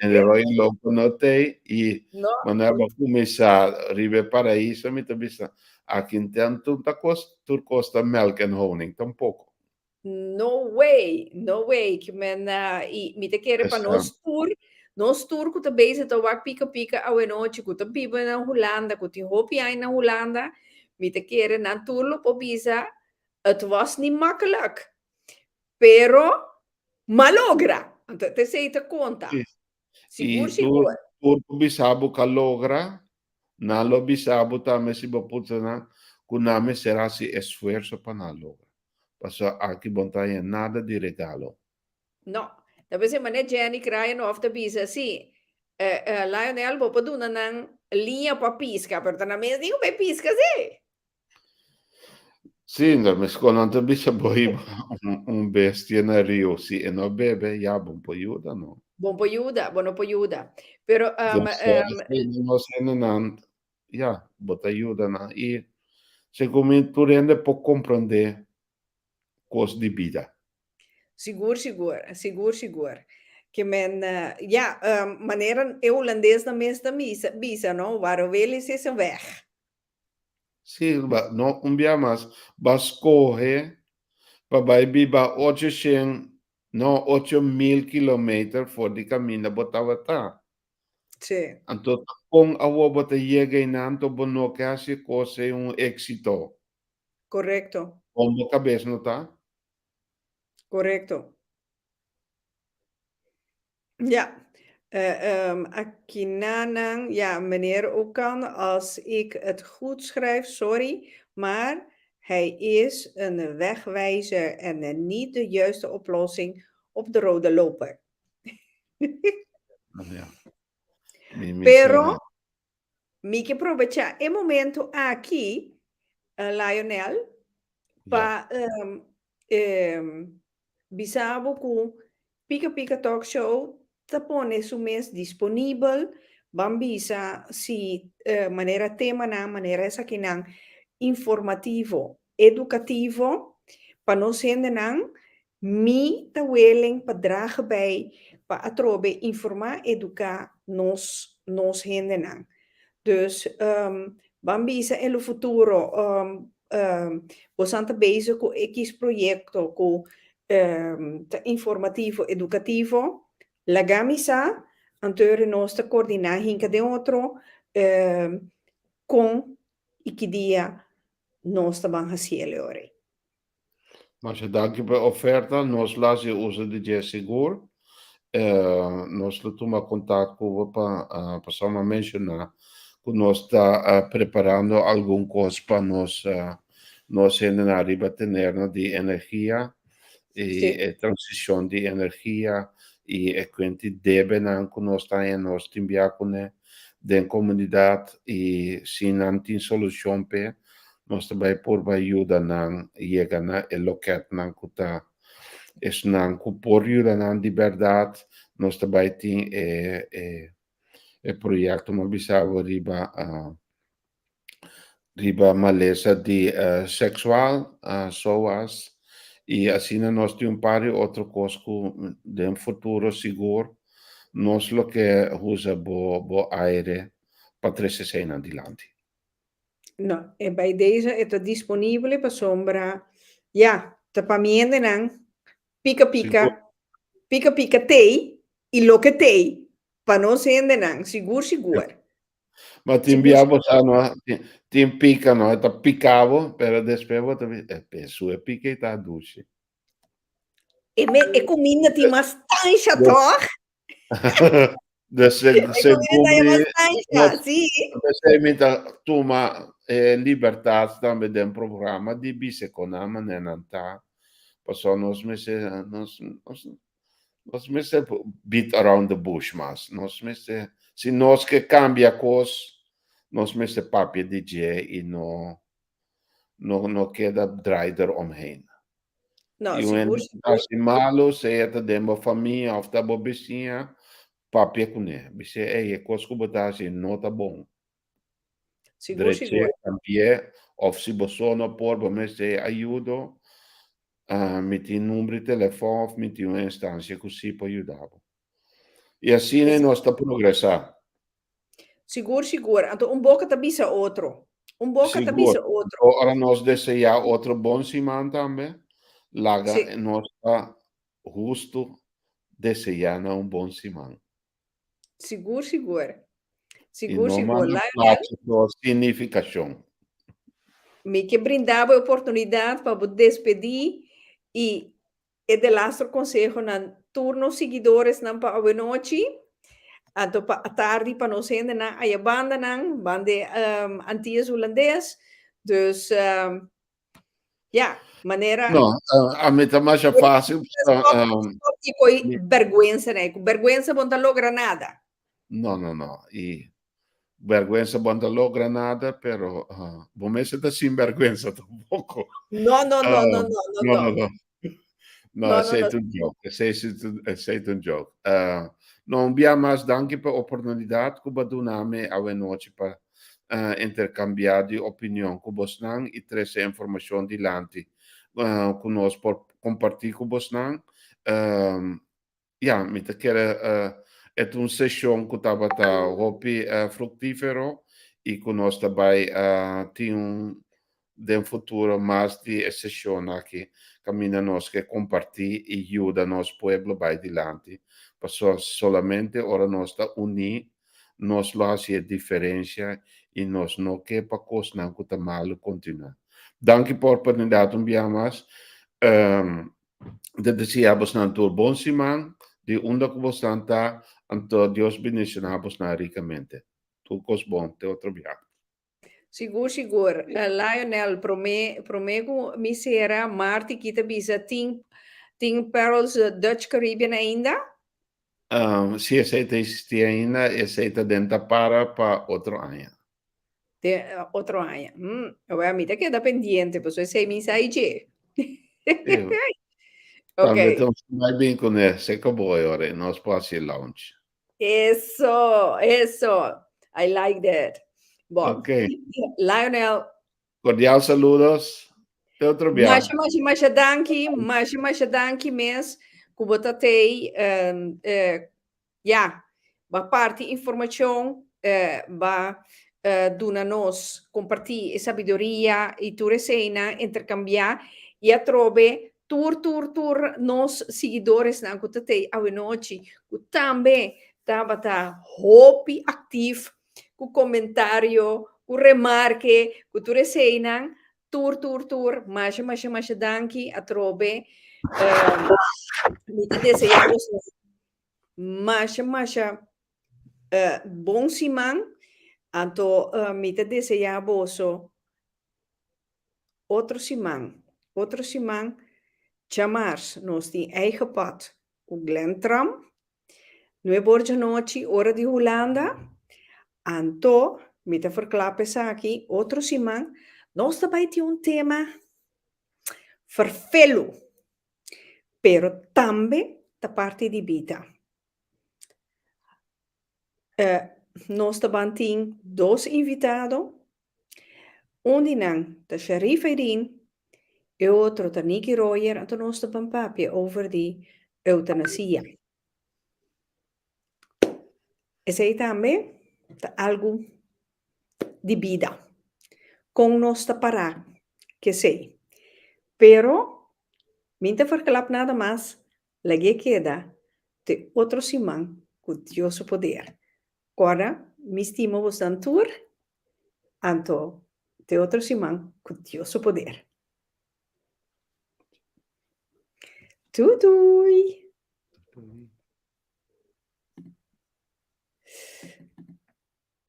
En de rode loper no tem e No, wanneer we começar ribe paraíso, me tabisa aqui tem tanta costa melk en honing, tampouco. no way. Que men mi te quiere para nos tour que te bezig te wak pika a noche que te bibe na Holanda, que te hopi ai na Holanda, mi te quiere na tour op visa. Het was niet makkelijk, pero malogra. Te sei te conta. E Sigur. tu bisabo ka logra, na lo bisabo tame si baputana, kuname será si esfuerzo para na logra. Paso aqui bontaia nada de regalo. No, deve ser mané Jenny krijgen of de bisa, sim. Lionel, vou para doen een linha para pisca, pero na mesma digo bij pisca, sim. Sim, mas quando bisa boy bestia na Rio, si e no bebe, ja, bom pojuda, no. Bom pojuda. Pero, no sé ja, bota ajuda na. E se comincia por rende por compreender cos de vida. Sigur. Que men, maneira holandês na mesma bisa, não? Waarom wil is een weg. Sim, no, dia mais, vas correr, para biba 8.000 kilometer voor die caminho botava. Sim. Então, com a bota chega em Nanto, bono que hace coisa éxito. Correcto. Com a cabeça, não tá? Correcto. Ja, Akinanang, ja, meneer Okan, als ik het goed schrijf, sorry, maar hij is een wegwijzer en niet de juiste oplossing op de rode loper. Ja. Pero, mi que aprovechar el momento aquí, Lionel, para bisabo com Pica Talk Show, te pone su mes disponível, bambisa si manera tema na manera esa que nan informativo, educativo, para nos sendenan mi te willing para dragen bij para atrobe informar educar nos hendenan. Dus bambisa en lo futuro bastante bezig com X proyecto com informativo educativo la gamisa anterior nostra coordinar hinca de outro com e que dia nós estamos fazendo ore. Mas danke per oferta, nós lá se usa de dia seguro. Nós toma contato com para passar mencionar que nós está preparando algum coisa para nós ainda arriba ter de energia e transição de energia e quindi deve anche nós está em nós enviar com da comunidade e se não tem solução para nós também por ajuda não chega na e local não kuta es não por ajuda não de verdade nós também tem projeto uma bisava riba maleza de sexual soas e assim nós temos outro coisa de um futuro seguro nós lo que usa bo aire para 360 adiante. No, e bij deze is het disponibile para sombra, ja, te pamiende nan pica tei e lo que tei para não sende nan, sigur. Mas ti inviavo ti impiccano, ti piccavo per despevo penso e pica e ta duce. E comida ti mastancha toch? De secondi sì. tu ma libertà stambe den programma di biseconama nenanta passò nos messe beat around the bush mas nos messe si nos che cambia cos nos messe papje DJ e no queda draaier omheen. Não, E seguro, when assim malo, se é dentro da família, ou da bobecinha, papi com ele. Você é coisa que botar assim, não tá bom. seguro, seguro. Também, ou se você não pode, você ajuda, me tem número de telefone, me tem uma instância que você pode ajudar. E assim nós está progressando. Seguro, seguro. Então, boca tabisa outro. Boca tabisa Seguro. outro. Ora nós desejamos outro bom semana também. Laga, Sim. nós está justo desejando bom semana. Seguro, seguro. E Seguro, não seguro. manda Lionel, por significação. me que brindava a oportunidade para despedir e de lastro consejo na turno seguidores na pa a noite. Então, a tarde para nós ainda na a banda nan, bande antigas holandês. Dus, ja, maneira... No, a mim está mais fácil. Tipo, vergüenza, né? Vergüenza não logra nada. No. E vergüenza banda logra nada, pero você está sem vergüenza tampoco. No. No. No, No. aceito um jogo. Aceito um jogo. Não via mais danke para a oportunidade que o Baduname a noite para intercambiar de opinião com você e trazer informação de lante conosco por compartilhar com você. Ja, me quer é uma sessão que estava hopi fructífero e que nós também tem de futuro mais de sessão aqui caminha nós que compartilhar e ajuda nosso povo vai adiante. Passou solamente ora nós está unir, nós lo hace diferença e nós não quer para coisa não que está mal continuar. Danke por oportunidade um dia mais. Desejamos um bom semana de onde que você está, então Deus bendicionamos na ricamente. Tudo coisa bom, até outro dia. Seguro. Lionel, prometo me será Marti kita bisa ting Pearls Dutch Caribbean ainda? Se aceita existir ainda, aceita dentro para outro ano. Outro ano. Eu a mim queda pendiente, pois eu sei mensagem. Ok. Então, vai bem com ele, se acabou agora, nós podemos ir lounge. Eso. I like that. Bom, Ok. Lionel. Cordial saludos. Até outro dia. Mas danke mes, kubotatei, ja, ba parte informação, ba duna nos compartir sabedoria e tua resenha, intercambiar e a trobe tur nos seguidores na kutatei a noite, ku também tava hopi activo, ku comentário, ku remarque, ku tua resenha, tur, mas danke a trobe, me desejamos mas bom semana, então me desejamos outro semana, chamar nós tem eigen pad, o Glentram, não é borja noite, hora de Holanda, então me te verklappen aqui, outro semana, nós também tem tema vervelo, pero também da parte de vida. Nós também temos dois invitados, da Sharif Erin e outro da Nikki Royer, então nós também papo over de eutanasia. Esse aí também algo de vida, com nós parar, que sei. Pero, minta verklap nada mais, lagi queda de outro semana com Deus o poder. Agora, me estimo vos dan tour, anto de outro semana com Deus o poder. Tutui!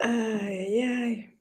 Ai.